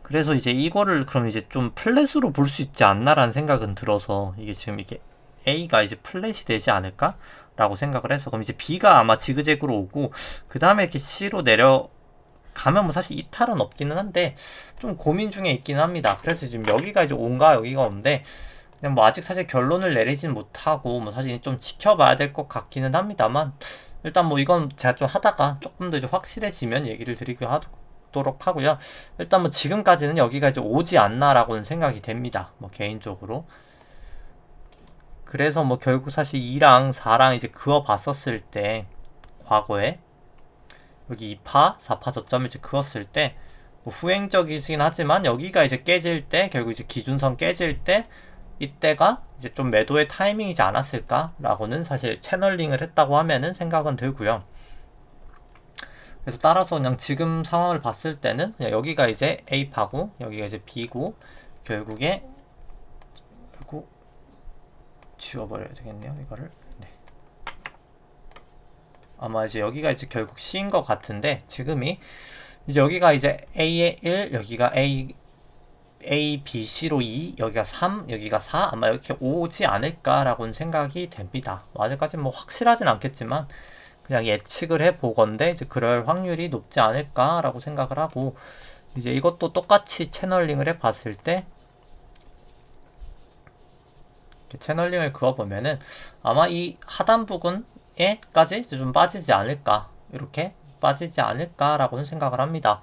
그래서 이제 이거를 그럼 이제 좀 플랫으로 볼 수 있지 않나라는 생각은 들어서, 이게 지금 이게 A가 이제 플랫이 되지 않을까? 라고 생각을 해서, 그럼 이제 B가 아마 지그재그로 오고, 그 다음에 이렇게 C로 내려가면 뭐 사실 이탈은 없기는 한데, 좀 고민 중에 있긴 합니다. 그래서 지금 여기가 이제 온가 여기가 온데, 그냥 뭐 아직 사실 결론을 내리진 못하고, 뭐 사실 좀 지켜봐야 될 것 같기는 합니다만, 일단 뭐 이건 제가 좀 하다가 조금 더 이제 확실해지면 얘기를 드리도록 하고요. 일단 뭐 지금까지는 여기가 이제 오지 않나라고는 생각이 됩니다. 뭐 개인적으로. 그래서 뭐 결국 사실 2랑 4랑 이제 그어 봤었을 때, 과거에 여기 2파, 4파 저점을 이제 그었을 때, 뭐 후행적이긴 하지만 여기가 이제 깨질 때, 결국 이제 기준선 깨질 때, 이때가 이제 좀 매도의 타이밍이지 않았을까라고는 사실 채널링을 했다고 하면은 생각은 들고요. 그래서 따라서 그냥 지금 상황을 봤을 때는 그냥 여기가 이제 A파고 여기가 이제 B고, 결국에 그리고 지워버려야 되겠네요, 이거를. 네. 아마 이제 여기가 이제 결국 C인 것 같은데, 지금이 이제 여기가 이제 A의 1, 여기가 A, B, C로 2, 여기가 3, 여기가 4, 아마 이렇게 오지 않을까라고는 생각이 됩니다. 아직까지 뭐 확실하진 않겠지만 그냥 예측을 해보건데 이제 그럴 확률이 높지 않을까라고 생각을 하고, 이제 이것도 똑같이 채널링을 해봤을 때, 채널링을 그어보면은 아마 이 하단 부분에까지 좀 빠지지 않을까, 이렇게 빠지지 않을까라고는 생각을 합니다.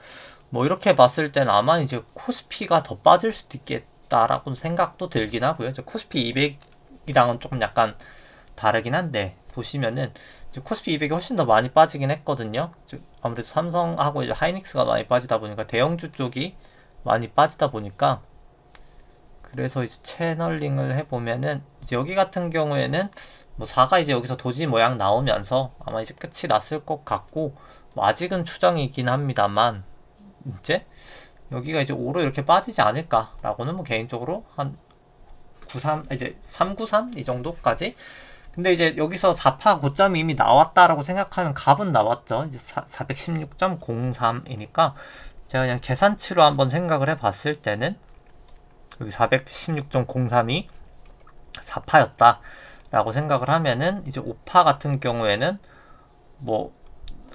뭐 이렇게 봤을 땐 아마 이제 코스피가 더 빠질 수도 있겠다라고 생각도 들긴 하고요. 이제 코스피 200이랑은 조금 약간 다르긴 한데, 보시면은 이제 코스피 200이 훨씬 더 많이 빠지긴 했거든요. 아무래도 삼성하고 이제 하이닉스가 많이 빠지다 보니까, 대형주 쪽이 많이 빠지다 보니까 그래서 이제 채널링을 해보면은 이제 여기 같은 경우에는 뭐 4가 이제 여기서 도지 모양 나오면서 아마 이제 끝이 났을 것 같고, 뭐 아직은 추정이긴 합니다만 이제 여기가 이제 5로 이렇게 빠지지 않을까라고는 뭐 개인적으로 한 93 이제 393 이 정도까지. 근데 이제 여기서 4파 고점이 이미 나왔다라고 생각하면 값은 나왔죠. 이제 416.03이니까 제가 그냥 계산치로 한번 생각을 해봤을 때는 여기 416.03이 4파였다 라고 생각을 하면은 이제 5파 같은 경우에는 뭐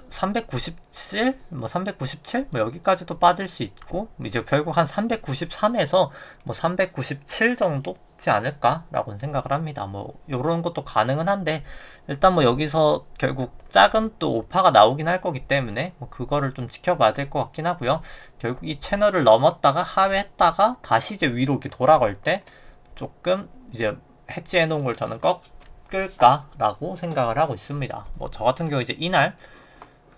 397, 뭐 397, 뭐 여기까지도 빠질 수 있고, 이제 결국 한 393에서 뭐 397 정도지 않을까라고 생각을 합니다. 뭐 요런 것도 가능은 한데, 일단 뭐 여기서 결국 작은 또 5파가 나오긴 할 거기 때문에 뭐 그거를 좀 지켜봐야 될 것 같긴 하고요. 결국 이 채널을 넘었다가 하회했다가 다시 이제 위로 이렇게 돌아갈 때 조금 이제 해지해 놓은 걸 저는 꺾을까라고 생각을 하고 있습니다. 뭐 저 같은 경우 이제 이날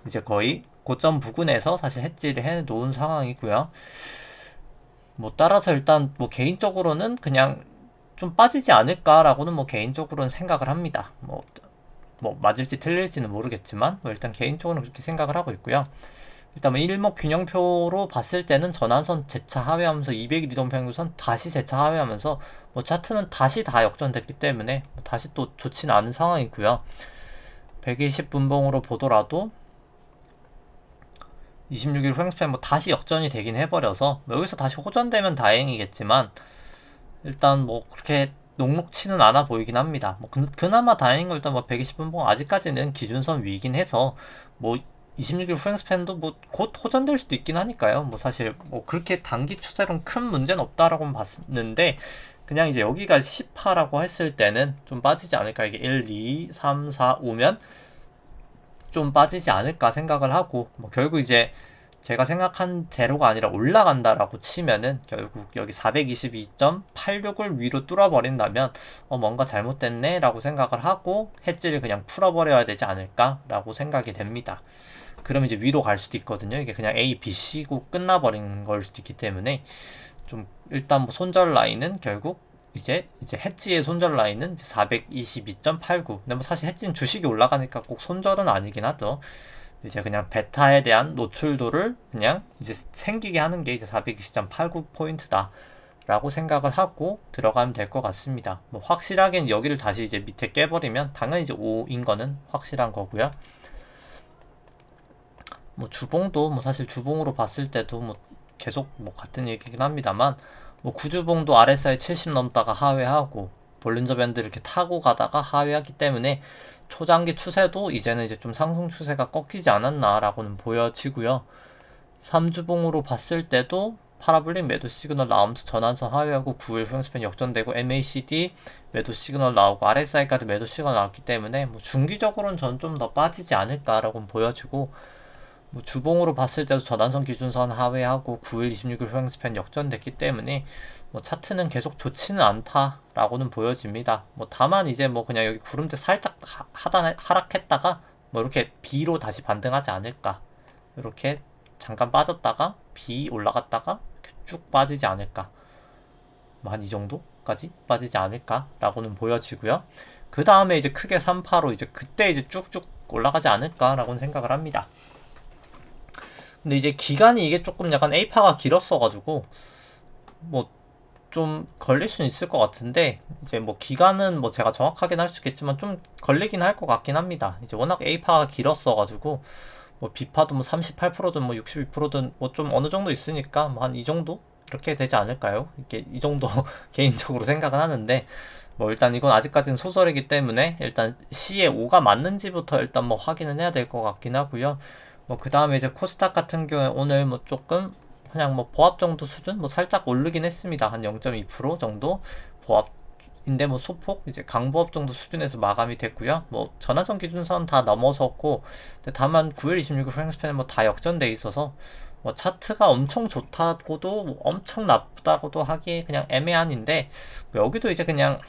이제 거의 고점 부근에서 사실 해지를 해 놓은 상황이고요. 뭐 따라서 일단 뭐 개인적으로는 그냥 좀 빠지지 않을까라고는 뭐 개인적으로는 생각을 합니다. 뭐 맞을지 틀릴지는 모르겠지만 뭐 일단 개인적으로는 그렇게 생각을 하고 있고요. 일단 뭐 일목균형표로 봤을 때는 전환선 재차 하회하면서 200일 이동평균선 다시 재차 하회하면서 뭐 차트는 다시 다 역전됐기 때문에 뭐 다시 또 좋지는 않은 상황이고요. 120분봉으로 보더라도 26일 후행스팬 뭐 다시 역전이 되긴 해버려서 뭐 여기서 다시 호전되면 다행이겠지만 일단 뭐 그렇게 녹록치는 않아 보이긴 합니다. 뭐 그나마 다행인 건 일단 뭐 120분봉 아직까지는 기준선 위긴 해서 뭐 26일 후행스팬도 뭐 곧 호전될 수도 있긴 하니까요. 뭐 사실 뭐 그렇게 단기 추세로는 큰 문제는 없다라고 봤는데, 그냥 이제 여기가 10파라고 했을 때는 좀 빠지지 않을까. 이게 1, 2, 3, 4, 5면 좀 빠지지 않을까 생각을 하고, 뭐 결국 이제 제가 생각한 대로가 아니라 올라간다라고 치면은 결국 여기 422.86을 위로 뚫어버린다면 뭔가 잘못됐네 라고 생각을 하고 해지를 그냥 풀어버려야 되지 않을까 라고 생각이 됩니다. 그럼 이제 위로 갈 수도 있거든요. 이게 그냥 A, B, C고 끝나버린 걸 수도 있기 때문에 좀 일단 뭐 손절 라인은 결국 이제 해지의 손절 라인은 422.89. 근데 뭐 사실 해지는 주식이 올라가니까 꼭 손절은 아니긴 하죠. 이제 그냥 베타에 대한 노출도를 그냥 이제 생기게 하는 게 이제 420.89포인트다 라고 생각을 하고 들어가면 될 것 같습니다. 뭐 확실하게는 여기를 다시 이제 밑에 깨버리면 당연히 이제 5인 거는 확실한 거고요. 뭐 주봉도 뭐 사실 주봉으로 봤을 때도 뭐 계속 뭐 같은 얘기긴 합니다만, 뭐 구주봉도 RSI 70 넘다가 하회하고 볼린저 밴드 이렇게 타고 가다가 하회하기 때문에 초장기 추세도 이제는 이제 좀 상승 추세가 꺾이지 않았나라고는 보여지고요. 3주봉으로 봤을 때도 파라블릭 매도 시그널 나오면서 전환선 하회하고 9일 후행스팬 역전되고 MACD 매도 시그널 나오고 RSI까지 매도 시그널 나왔기 때문에 뭐 중기적으로는 전 좀 더 빠지지 않을까라고 보여지고, 뭐 주봉으로 봤을 때도 전환선 기준선 하회하고 9일 26일 후행스팬 역전됐기 때문에 뭐 차트는 계속 좋지는 않다라고는 보여집니다. 뭐 다만 이제 뭐 그냥 여기 구름대 살짝 하락했다가 뭐 이렇게 B로 다시 반등하지 않을까, 이렇게 잠깐 빠졌다가 B 올라갔다가 쭉 빠지지 않을까, 뭐 한 이 정도까지 빠지지 않을까라고는 보여지고요. 그 다음에 이제 크게 3파로 이제 그때 이제 쭉쭉 올라가지 않을까라고는 생각을 합니다. 근데 이제 기간이 이게 조금 약간 A파가 길었어가지고 뭐 좀 걸릴 수는 있을 것 같은데, 이제 뭐 기간은 뭐 제가 정확하게는 할 수 있겠지만 좀 걸리긴 할 것 같긴 합니다. 이제 워낙 A파가 길었어가지고 뭐 B파도 뭐 38%든 뭐 62%든 뭐 좀 어느 정도 있으니까 뭐 한 이 정도 이렇게 되지 않을까요? 이게 이 정도 개인적으로 생각은 하는데, 뭐 일단 이건 아직까지는 소설이기 때문에 일단 C의 5가 맞는지부터 일단 뭐 확인은 해야 될 것 같긴 하고요. 뭐 그 다음에 이제 코스닥 같은 경우에 오늘 뭐 조금 그냥 뭐 보합 정도 수준 뭐 살짝 오르긴 했습니다. 한 0.2% 정도 보합인데 뭐 소폭 이제 강보합 정도 수준에서 마감이 됐고요. 뭐 전환선 기준선 다 넘어섰고, 다만 9일 26일 후행스팬은 뭐 다 역전돼 있어서 뭐 차트가 엄청 좋다고도 뭐 엄청 나쁘다고도 하기 그냥 애매한인데, 뭐 여기도 이제 그냥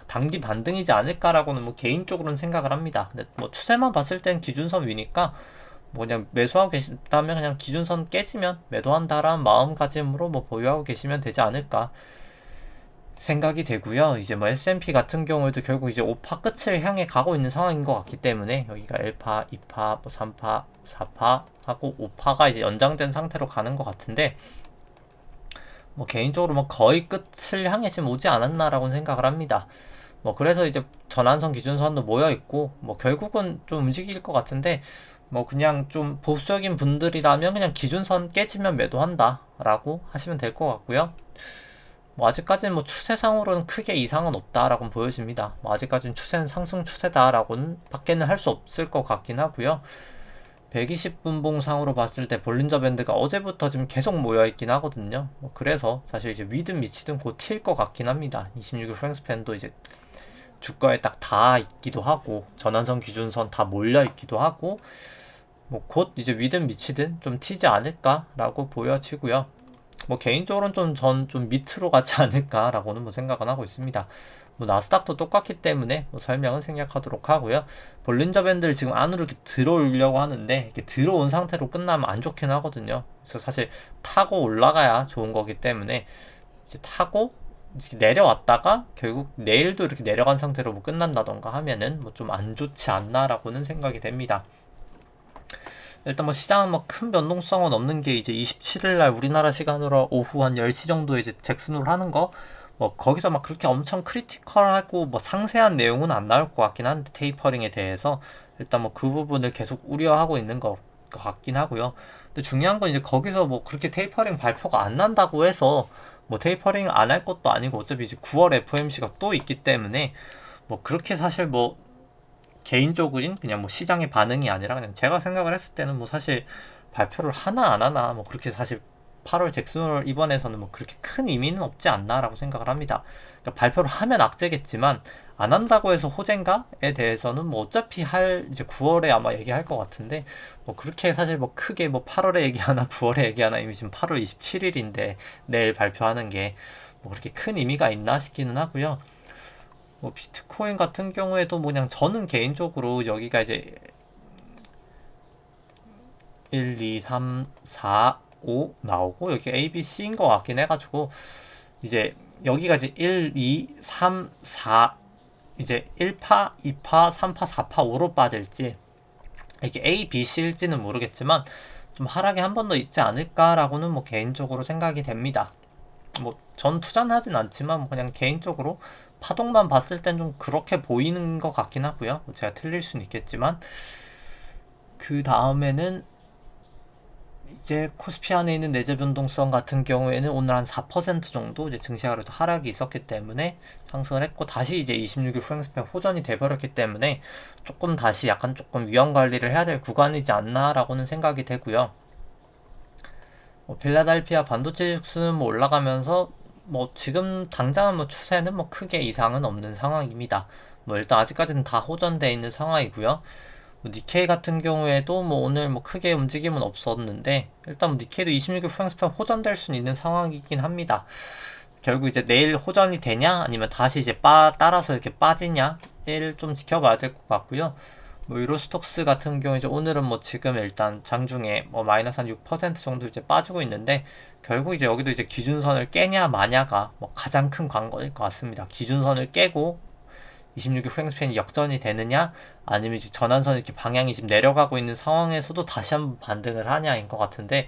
단기 반등이지 않을까라고는 뭐 개인적으로는 생각을 합니다. 근데 뭐 추세만 봤을 땐 기준선 위니까 뭐 그냥 매수하고 계신다면 그냥 기준선 깨지면 매도한다라는 마음가짐으로 뭐 보유하고 계시면 되지 않을까. 생각이 되고요. 이제 뭐 S&P 같은 경우에도 결국 이제 5파 끝을 향해 가고 있는 상황인 것 같기 때문에 여기가 1파, 2파, 뭐 3파, 4파 하고 5파가 이제 연장된 상태로 가는 것 같은데 뭐 개인적으로 뭐 거의 끝을 향해 지금 오지 않았나라고 생각을 합니다. 뭐 그래서 이제 전환선 기준선도 모여 있고 뭐 결국은 좀 움직일 것 같은데 뭐 그냥 좀 보수적인 분들이라면 그냥 기준선 깨지면 매도한다라고 하시면 될 것 같고요. 뭐 아직까지는 뭐 추세상으로는 크게 이상은 없다라고 보여집니다. 뭐 아직까지는 추세는 상승 추세다라고는 밖에는 할 수 없을 것 같긴 하고요. 120분봉상으로 봤을 때 볼린저 밴드가 어제부터 지금 계속 모여있긴 하거든요. 뭐 그래서 사실 이제 위든 미치든 곧 튈 것 같긴 합니다. 26일 프랭스팬도 이제 주가에 딱 다 있기도 하고 전환선 기준선 다 몰려 있기도 하고 뭐 곧 이제 위든 미치든 좀 튀지 않을까라고 보여지고요. 뭐 개인적으로는 좀 밑으로 가지 않을까라고는 뭐 생각은 하고 있습니다. 뭐 나스닥도 똑같기 때문에 뭐 설명은 생략하도록 하고요. 볼린저 밴드를 지금 안으로 이렇게 들어오려고 하는데 이렇게 들어온 상태로 끝나면 안 좋긴 하거든요. 그래서 사실 타고 올라가야 좋은 거기 때문에 이제 타고 이렇게 내려왔다가 결국 내일도 이렇게 내려간 상태로 뭐 끝난다던가 하면은 뭐 좀 안 좋지 않나라고는 생각이 됩니다. 일단 뭐 시장은 뭐 큰 변동성은 없는 게 이제 27일 날 우리나라 시간으로 오후 한 10시 정도에 이제 잭슨홀 하는 거 뭐 거기서 막 그렇게 엄청 크리티컬하고 뭐 상세한 내용은 안 나올 것 같긴 한데 테이퍼링에 대해서 일단 뭐 그 부분을 계속 우려하고 있는 것 같긴 하고요. 근데 중요한 건 이제 거기서 뭐 그렇게 테이퍼링 발표가 안 난다고 해서 뭐 테이퍼링 안 할 것도 아니고 어차피 이제 9월 FOMC가 또 있기 때문에 뭐 그렇게 사실 뭐 개인적인 그냥 뭐 시장의 반응이 아니라 그냥 제가 생각을 했을 때는 뭐 사실 발표를 하나 안 하나 뭐 그렇게 사실 8월 잭슨홀 이번에서는 뭐 그렇게 큰 의미는 없지 않나라고 생각을 합니다. 그러니까 발표를 하면 악재겠지만 안 한다고 해서 호재인가에 대해서는 뭐 어차피 할 이제 9월에 아마 얘기할 것 같은데 뭐 그렇게 사실 뭐 크게 뭐 8월에 얘기하나 9월에 얘기하나 이미 지금 8월 27일인데 내일 발표하는 게 뭐 그렇게 큰 의미가 있나 싶기는 하고요. 뭐 비트코인 같은 경우에도 뭐 그냥 저는 개인적으로 여기가 이제 1, 2, 3, 4, 5 나오고 여기 A, B, C인 것 같긴 해가지고 이제 여기가 이제 1, 2, 3, 4 이제 1파, 2파, 3파, 4파, 5로 빠질지 이게 A, B, C일지는 모르겠지만 좀 하락이 한 번 더 있지 않을까라고는 뭐 개인적으로 생각이 됩니다. 뭐 전 투자는 하진 않지만 뭐 그냥 개인적으로 파동만 봤을 땐 좀 그렇게 보이는 것 같긴 하고요. 뭐 제가 틀릴 수는 있겠지만 그 다음에는 이제 코스피 안에 있는 내재 변동성 같은 경우에는 오늘 한 4% 정도 이제 증시가 그래도 하락이 있었기 때문에 상승을 했고 다시 이제 26일 프랭스팬 호전이 돼버렸기 때문에 조금 다시 약간 조금 위험 관리를 해야 될 구간이지 않나라고는 생각이 되고요. 뭐 필라델피아 반도체 지수는 뭐 올라가면서 뭐 지금 당장은 뭐 추세는 뭐 크게 이상은 없는 상황입니다. 뭐 일단 아직까지는 다 호전되어 있는 상황이고요. 뭐 니케이 같은 경우에도 뭐 오늘 뭐 크게 움직임은 없었는데 일단 뭐 니케이도 26일 프랑스판 호전될 수는 있는 상황이긴 합니다. 결국 이제 내일 호전이 되냐 아니면 다시 이제 따라서 이렇게 빠지냐를 좀 지켜봐야 될 것 같고요. 뭐 유로스톡스 같은 경우 이제 오늘은 뭐 지금 일단 장중에 뭐 마이너스 한 6% 정도 이제 빠지고 있는데 결국 이제 여기도 이제 기준선을 깨냐 마냐가 뭐 가장 큰 관건일 것 같습니다. 기준선을 깨고 26일 프랭스팬이 역전이 되느냐 아니면 이제 전환선이 이렇게 방향이 지금 내려가고 있는 상황에서도 다시 한번 반등을 하냐인 것 같은데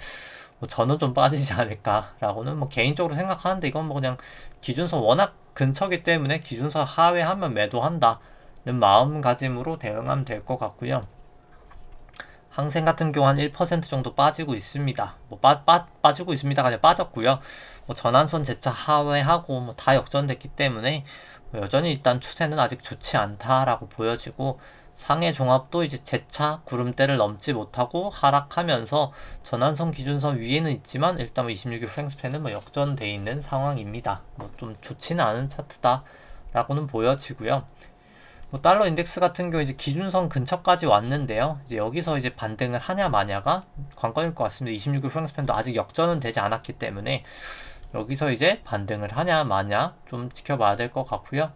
뭐 저는 좀 빠지지 않을까라고는 뭐 개인적으로 생각하는데 이건 뭐 그냥 기준선 워낙 근처기 때문에 기준선 하회하면 매도한다는 마음가짐으로 대응하면 될 것 같고요. 항생 같은 경우 한 1% 정도 빠지고 있습니다. 뭐 빠지고 있습니다가 아니라 빠졌고요. 뭐 전환선 재차 하회하고 뭐 다 역전됐기 때문에 뭐 여전히 일단 추세는 아직 좋지 않다라고 보여지고 상해 종합도 이제 재차 구름대를 넘지 못하고 하락하면서 전환선 기준선 위에는 있지만 일단 뭐 26일 프랭스팬은 뭐 역전돼 있는 상황입니다. 뭐 좀 좋지는 않은 차트다라고는 보여지고요. 뭐 달러 인덱스 같은 경우 이제 기준선 근처까지 왔는데요. 이제 여기서 이제 반등을 하냐 마냐가 관건일 것 같습니다. 26일 프랑스팬도 아직 역전은 되지 않았기 때문에 여기서 이제 반등을 하냐 마냐 좀 지켜봐야 될 것 같고요.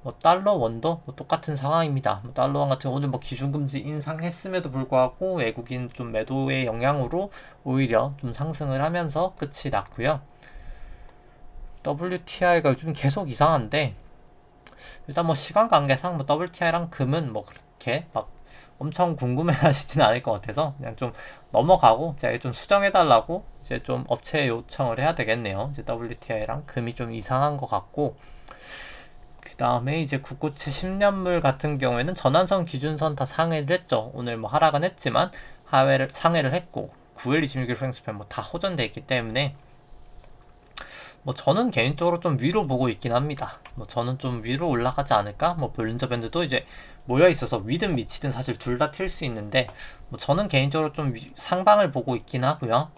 뭐 달러 원도 뭐 똑같은 상황입니다. 뭐 달러 원 같은 오늘 뭐 기준금지 인상했음에도 불구하고 외국인 좀 매도의 영향으로 오히려 좀 상승을 하면서 끝이 났고요. WTI가 요즘 계속 이상한데, 일단 뭐 시간 관계상 뭐 WTI랑 금은 뭐 그렇게 막 엄청 궁금해 하시진 않을 것 같아서 그냥 좀 넘어가고 제가 좀 수정해달라고 이제 좀 업체에 요청을 해야 되겠네요. 이제 WTI랑 금이 좀 이상한 것 같고, 그 다음에 이제 국고채 10년물 같은 경우에는 전환선 기준선 다 상회를 했죠. 오늘 뭐 하락은 했지만 하회를 상회를 했고 9일 26일 프랭스팬 뭐 다 호전돼 있기 때문에 뭐 저는 개인적으로 좀 위로 보고 있긴 합니다. 뭐 저는 좀 위로 올라가지 않을까? 뭐 볼린저 밴드도 이제 모여 있어서 위든 밑이든 사실 둘 다 튈 수 있는데 뭐 저는 개인적으로 좀 상방을 보고 있긴 하고요.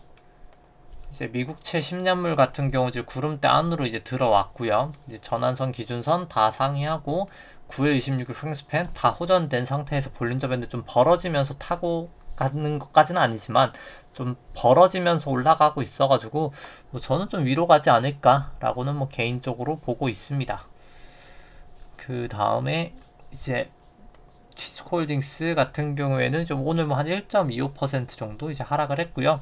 이제 미국채 10년물 같은 경우 이제 구름대 안으로 이제 들어왔고요. 이제 전환선 기준선 다 상회하고 9일 26일 프랭스팬 다 호전된 상태에서 볼린저 밴드 좀 벌어지면서 타고 가는 것까지는 아니지만 좀 벌어지면서 올라가고 있어가지고 뭐 저는 좀 위로 가지 않을까라고는 뭐 개인적으로 보고 있습니다. 그 다음에 이제 키스코홀딩스 같은 경우에는 좀 오늘 뭐 한 1.25% 정도 이제 하락을 했고요.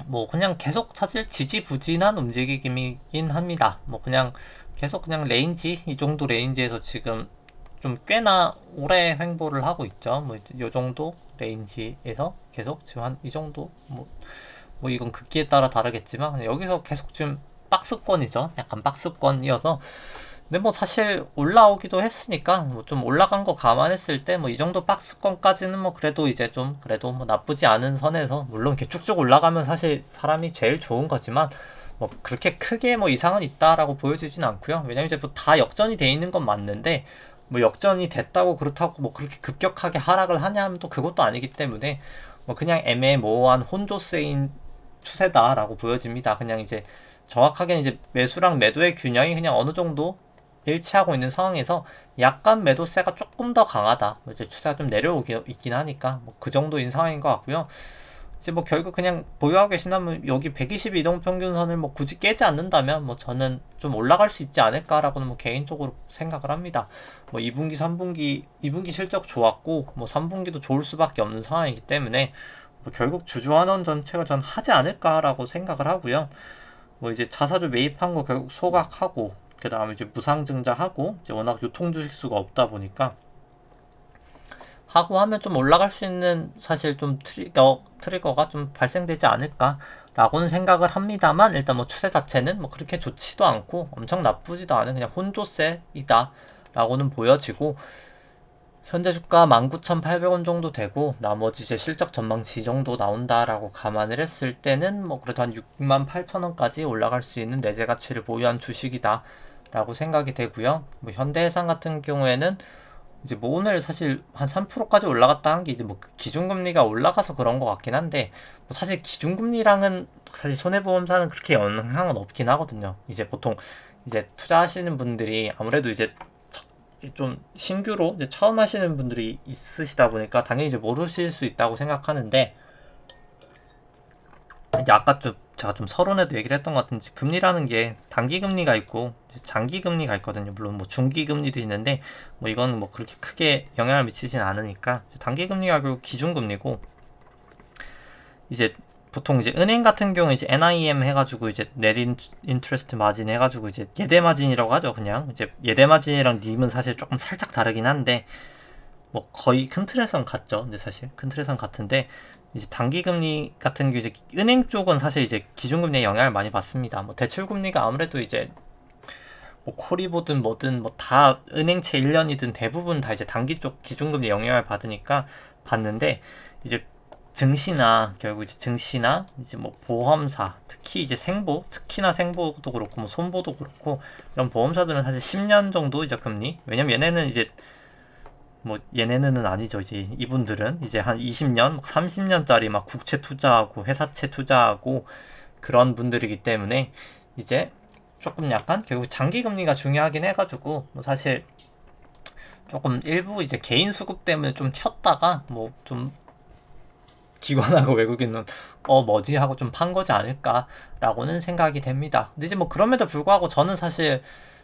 뭐 그냥 계속 사실 지지부진한 움직임이긴 합니다. 뭐 그냥 계속 그냥 레인지 이 정도 레인지에서 지금 좀 꽤나 오래 횡보를 하고 있죠. 뭐 이 정도 레인지에서 계속 지금 한 이 정도 뭐 이건 극기에 따라 다르겠지만 여기서 계속 지금 박스권이죠. 약간 박스권이어서 근데 뭐 사실 올라오기도 했으니까 뭐 좀 올라간 거 감안했을 때 뭐 이 정도 박스권까지는 뭐 그래도 이제 좀 그래도 뭐 나쁘지 않은 선에서 물론 이렇게 쭉쭉 올라가면 사실 사람이 제일 좋은 거지만 뭐 그렇게 크게 뭐 이상은 있다라고 보여지진 않고요. 왜냐면 이제 뭐 다 역전이 돼 있는 건 맞는데 뭐 역전이 됐다고 그렇다고 뭐 그렇게 급격하게 하락을 하냐 하면 또 그것도 아니기 때문에 뭐 그냥 애매모호한 혼조세인 추세다라고 보여집니다. 그냥 이제 정확하게 이제 매수랑 매도의 균형이 그냥 어느 정도 일치하고 있는 상황에서 약간 매도세가 조금 더 강하다. 이제 추세가 좀 내려오고 있긴 하니까 뭐 그 정도인 상황인 것 같고요. 이제 뭐 결국 그냥 보유하고 계신다면 여기 120 이동평균선을 뭐 굳이 깨지 않는다면 뭐 저는 좀 올라갈 수 있지 않을까라고는 뭐 개인적으로 생각을 합니다. 뭐 2분기, 3분기, 2분기 실적 좋았고 뭐 3분기도 좋을 수밖에 없는 상황이기 때문에 뭐 결국 주주환원 전체가 전 하지 않을까라고 생각을 하고요. 뭐 이제 자사주 매입한 거 결국 소각하고 그 다음에 이제 무상증자하고 이제 워낙 유통 주식수가 없다 보니까 하고 하면 좀 올라갈 수 있는 사실 좀 트리거가 좀 발생되지 않을까라고는 생각을 합니다만 일단 뭐 추세 자체는 뭐 그렇게 좋지도 않고 엄청 나쁘지도 않은 그냥 혼조세이다 라고는 보여지고 현재 주가 19,800원 정도 되고 나머지 이제 실적 전망치 정도 나온다라고 감안을 했을 때는 뭐 그래도 한 68,000원까지 올라갈 수 있는 내재 가치를 보유한 주식이다 라고 생각이 되고요. 뭐 현대해상 같은 경우에는 이제 뭐 오늘 사실 한 3%까지 올라갔다 한 게 이제 뭐 기준금리가 올라가서 그런 것 같긴 한데 뭐 사실 기준금리랑은 사실 손해보험사는 그렇게 영향은 없긴 하거든요. 이제 보통 이제 투자하시는 분들이 아무래도 이제 좀 신규로 이제 처음 하시는 분들이 있으시다 보니까 당연히 이제 모르실 수 있다고 생각하는데 이제 아까 좀 제가 좀 서론에도 얘기를 했던 것 같은데 금리라는 게 단기 금리가 있고 장기 금리가 있거든요. 물론 뭐 중기 금리도 있는데 뭐 이건 뭐 그렇게 크게 영향을 미치진 않으니까 단기 금리가 결국 기준 금리고 이제 보통 이제 은행 같은 경우 이제 NIM 해가지고 이제 net interest margin 해가지고 이제 예대 마진이라고 하죠. 그냥 이제 예대 마진이랑 님은 사실 조금 살짝 다르긴 한데 뭐 거의 큰 틀에선 같죠. 근데 사실 큰 틀에선 같은데 이제 단기 금리 같은 게 이제 은행 쪽은 사실 이제 기준금리에 영향을 많이 받습니다. 뭐 대출금리가 아무래도 이제 뭐 콜이보든 뭐든 뭐 다 은행채 1년이든 대부분 다 이제 단기 쪽 기준금리 영향을 받으니까 받는데 이제 증시나 결국 이제 증시나 이제 뭐 보험사 특히 이제 생보 특히나 생보도 그렇고 뭐 손보도 그렇고 이런 보험사들은 사실 10년 정도 이제 금리 왜냐면 얘네는 이제 뭐 얘네는 아니죠. 이제 이분들은 이제 한 20년, 30년짜리 막 국채 투자하고 회사채 투자하고 그런 분들이기 때문에 이제 조금 약간 결국 장기 금리가 중요하긴 해가지고 뭐 사실 조금 일부 이제 개인 수급 때문에 좀 튀었다가 뭐 좀 기관하고 외국인은 뭐지 하고 좀 판 거지 않을까라고는 생각이 됩니다. 근데 이제 뭐 그럼에도 불구하고 저는 사실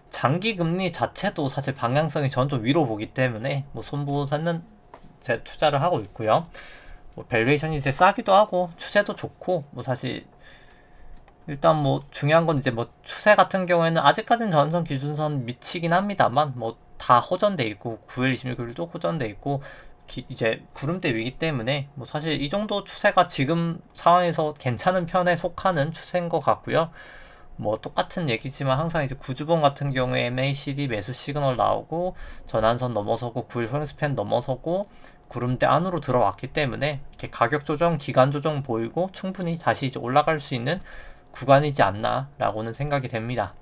장기 금리 자체도 사실 방향성이 전 좀 위로 보기 때문에 뭐 손보사는 제 투자를 하고 있고요. 뭐 밸류에이션이 이제 싸기도 하고 추세도 좋고 뭐 사실 일단 뭐 중요한 건 이제 뭐 추세 같은 경우에는 아직까지는 전선 기준선 미치긴 합니다만 뭐 다 호전돼 있고 9일 26일도 호전돼 있고 이제 구름대 위기 때문에 뭐 사실 이 정도 추세가 지금 상황에서 괜찮은 편에 속하는 추세인 것 같고요. 뭐 똑같은 얘기지만 항상 이제 구주봉 같은 경우에 MACD 매수 시그널 나오고 전환선 넘어서고 9일 프랭스팬 넘어서고 구름대 안으로 들어왔기 때문에 이렇게 가격 조정, 기간 조정 보이고 충분히 다시 이제 올라갈 수 있는 구간이지 않나라고는 생각이 됩니다.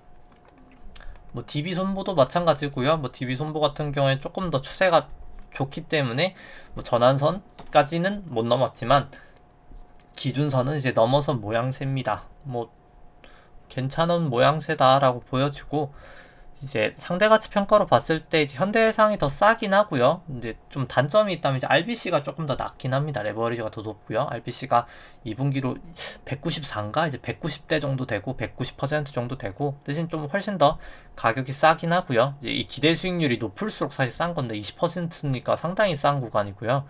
뭐 DB 손보도 마찬가지고요. 뭐 DB 손보 같은 경우에 조금 더 추세가 좋기 때문에 뭐 전환선까지는 못 넘었지만 기준선은 이제 넘어선 모양새입니다. 뭐 괜찮은 모양새다라고 보여지고 이제 상대가치 평가로 봤을 때 이제 현대해상이 더 싸긴 하고요. 근데 좀 단점이 있다면 이제 RBC가 조금 더 낮긴 합니다. 레버리지가 더 높고요. RBC가 2분기로 194인가 이제 190대 정도 되고 190% 정도 되고 대신 좀 훨씬 더 가격이 싸긴 하고요. 이제 이 기대 수익률이 높을수록 사실 싼 건데 20%니까 상당히 싼 구간이고요.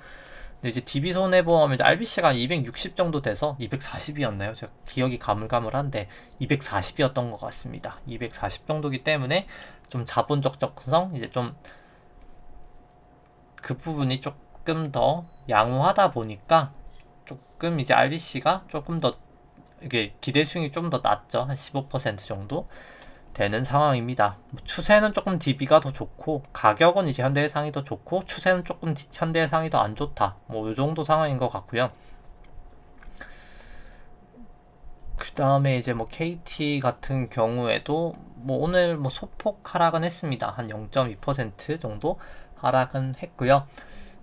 근데 이제 DB 손해보험 이제 RBC가 260 정도 돼서 240이었나요? 제가 기억이 가물가물한데 240이었던 것 같습니다. 240 정도기 때문에 좀 자본적 적성 이제 좀 그 부분이 조금 더 양호하다 보니까 조금 이제 RBC가 조금 더 이게 기대 수익이 좀 더 낮죠. 한 15% 정도 되는 상황입니다. 추세는 조금 DB가 더 좋고 가격은 이제 현대해상이 더 좋고 추세는 조금 현대해상이 더 안 좋다. 뭐 이 정도 상황인 것 같고요. 그 다음에 이제 뭐 KT 같은 경우에도 뭐 오늘 뭐 소폭 하락은 했습니다. 한 0.2% 정도 하락은 했고요.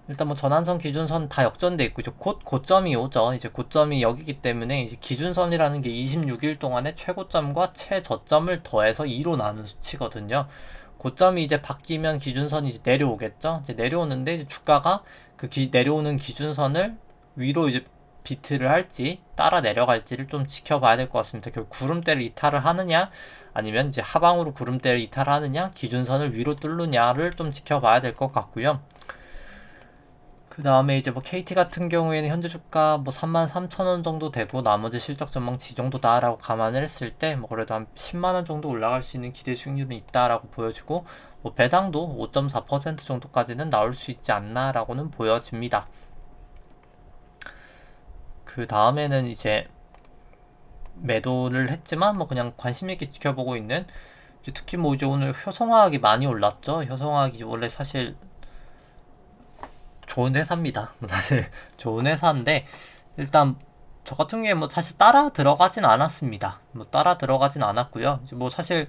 일단 뭐 전환선 기준선 다 역전돼 있고 이제 곧 고점이 오죠. 이제 고점이 여기기 때문에 이제 기준선이라는 게 26일 동안의 최고점과 최저점을 더해서 2로 나눈 수치거든요. 고점이 이제 바뀌면 기준선이 이제 내려오겠죠. 이제 내려오는데 이제 주가가 그 내려오는 기준선을 위로 이제 비트를 할지 따라 내려갈지를 좀 지켜봐야 될 것 같습니다. 결국 구름대를 이탈을 하느냐 아니면 이제 하방으로 구름대를 이탈하느냐 기준선을 위로 뚫느냐를 좀 지켜봐야 될 것 같고요. 그 다음에 이제 뭐 KT 같은 경우에는 현재 주가 뭐 33,000원 정도 되고 나머지 실적 전망치 정도다라고 감안을 했을 때 뭐 그래도 한 10만원 정도 올라갈 수 있는 기대 수익률은 있다라고 보여지고 뭐 배당도 5.4% 정도까지는 나올 수 있지 않나라고는 보여집니다. 그 다음에는 이제 매도를 했지만 뭐 그냥 관심 있게 지켜보고 있는 특히 뭐 이제 오늘 효성화학이 많이 올랐죠. 효성화학이 원래 사실 좋은 회사입니다. 사실 좋은 회사인데 일단 저 같은 경우에 뭐 사실 따라 들어가진 않았습니다. 뭐 따라 들어가진 않았고요. 이제 뭐 사실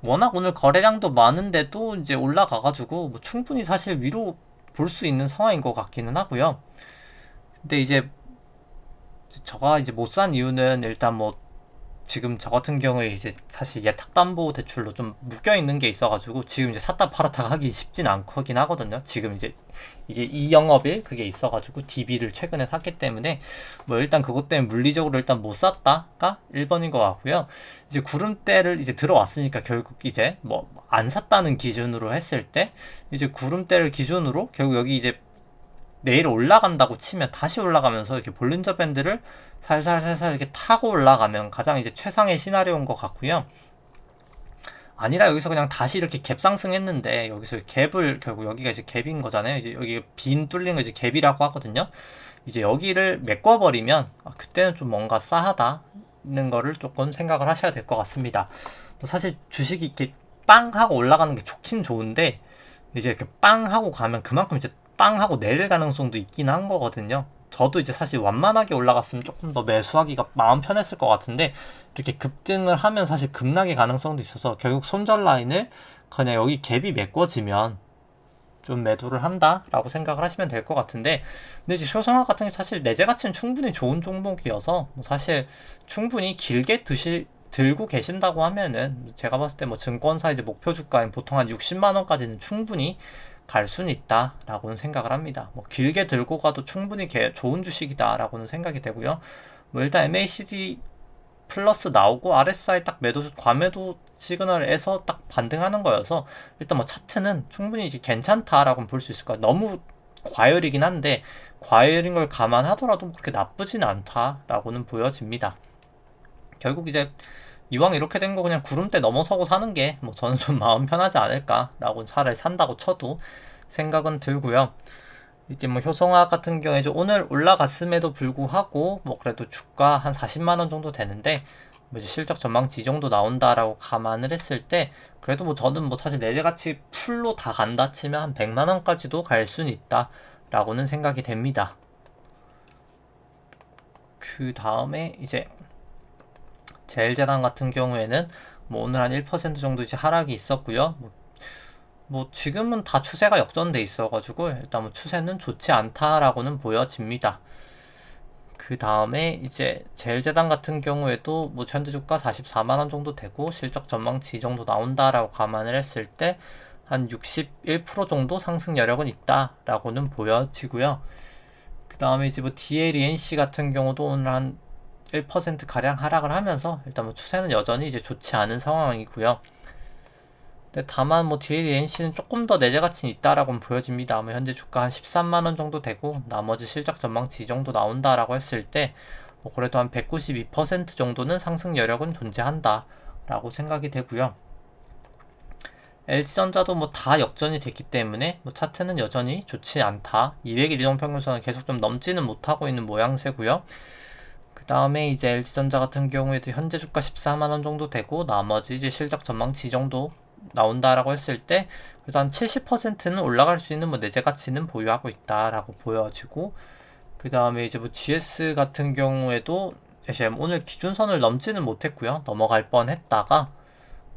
워낙 오늘 거래량도 많은데도 이제 올라가가지고 뭐 충분히 사실 위로 볼 수 있는 상황인 것 같기는 하고요. 근데 이제 저가 이제 못 산 이유는 일단 뭐 지금 저 같은 경우에 이제 사실 예탁담보대출로 좀 묶여 있는 게 있어가지고 지금 이제 샀다 팔았다 하기 쉽진 않긴 하거든요. 지금 이제 이 영업일 그게 있어가지고 DB를 최근에 샀기 때문에 뭐 일단 그것 때문에 물리적으로 일단 못 샀다가 1번인 것 같고요. 이제 구름대를 이제 들어왔으니까 결국 이제 뭐 안 샀다는 기준으로 했을 때 이제 구름대를 기준으로 결국 여기 이제 내일 올라간다고 치면 다시 올라가면서 이렇게 볼린저 밴드를 살살살살 이렇게 타고 올라가면 가장 이제 최상의 시나리오인 것 같고요. 아니라 여기서 그냥 다시 이렇게 갭 상승했는데 여기서 갭을 결국 여기가 이제 갭인 거잖아요. 이제 여기 빈 뚫린 거 이제 갭이라고 하거든요. 이제 여기를 메꿔버리면 그때는 좀 뭔가 싸하다는 거를 조금 생각을 하셔야 될 것 같습니다. 뭐 사실 주식이 이렇게 빵 하고 올라가는 게 좋긴 좋은데 이제 이렇게 빵 하고 가면 그만큼 이제 빵 하고 내릴 가능성도 있긴 한 거거든요. 저도 이제 사실 완만하게 올라갔으면 조금 더 매수하기가 마음 편했을 것 같은데 이렇게 급등을 하면 사실 급락의 가능성도 있어서 결국 손절 라인을 그냥 여기 갭이 메꿔지면 좀 매도를 한다라고 생각을 하시면 될 것 같은데 근데 이제 효성화 같은 게 사실 내재 가치는 충분히 좋은 종목이어서 뭐 사실 충분히 길게 들고 계신다고 하면은 제가 봤을 때 뭐 증권사 이제 목표 주가인 보통 한 60만 원까지는 충분히 갈 수는 있다라고는 생각을 합니다. 뭐 길게 들고 가도 충분히 좋은 주식이다라고는 생각이 되고요. 뭐 일단 MACD 플러스 나오고 RSI 딱 과매도 시그널에서 딱 반등하는 거여서 일단 뭐 차트는 충분히 이제 괜찮다라고 볼 수 있을 거예요. 너무 과열이긴 한데 과열인 걸 감안하더라도 그렇게 나쁘진 않다라고는 보여집니다. 결국 이제 이왕 이렇게 된 거 그냥 구름대 넘어서고 사는 게 뭐 저는 좀 마음 편하지 않을까라고, 차라리 산다고 쳐도 생각은 들고요. 이게 뭐 효성화학 같은 경우에 오늘 올라갔음에도 불구하고 뭐 그래도 주가 한 40만 원 정도 되는데, 뭐 이제 실적 전망치 이 정도 나온다라고 감안을 했을 때 그래도 뭐 저는 뭐 사실 내재가치 풀로 다 간다 치면 한 100만 원까지도 갈 수는 있다라고는 생각이 됩니다. 그 다음에 이제 제일제당 같은 경우에는 뭐 오늘 한 1% 정도 이제 하락이 있었고요. 뭐 지금은 다 추세가 역전돼 있어가지고 일단 뭐 추세는 좋지 않다라고는 보여집니다. 그 다음에 이제 제일제당 같은 경우에도 뭐 현재 주가 44만 원 정도 되고 실적 전망치 이 정도 나온다라고 감안을 했을 때 한 61% 정도 상승 여력은 있다라고는 보여지고요. 그 다음에 이제 뭐 DLENC 같은 경우도 오늘 한 1% 가량 하락을 하면서 일단 뭐 추세는 여전히 이제 좋지 않은 상황이고요. 근데 다만 뭐 DLENC는 조금 더 내재 가치는 있다라고 보여집니다. 뭐 현재 주가 한 13만 원 정도 되고 나머지 실적 전망치 이 정도 나온다라고 했을 때 뭐 그래도 한 192% 정도는 상승 여력은 존재한다라고 생각이 되고요. LG전자도 뭐 다 역전이 됐기 때문에 뭐 차트는 여전히 좋지 않다. 200일 이동평균선은 계속 좀 넘지는 못하고 있는 모양새고요. 그 다음에 이제 LG전자 같은 경우에도 현재 주가 14만 원 정도 되고 나머지 이제 실적 전망치 정도 나온다라고 했을 때 그래도 한 70%는 올라갈 수 있는 뭐 내재 가치는 보유하고 있다라고 보여지고, 그 다음에 이제 뭐 GS 같은 경우에도 오늘 기준선을 넘지는 못했고요. 넘어갈 뻔했다가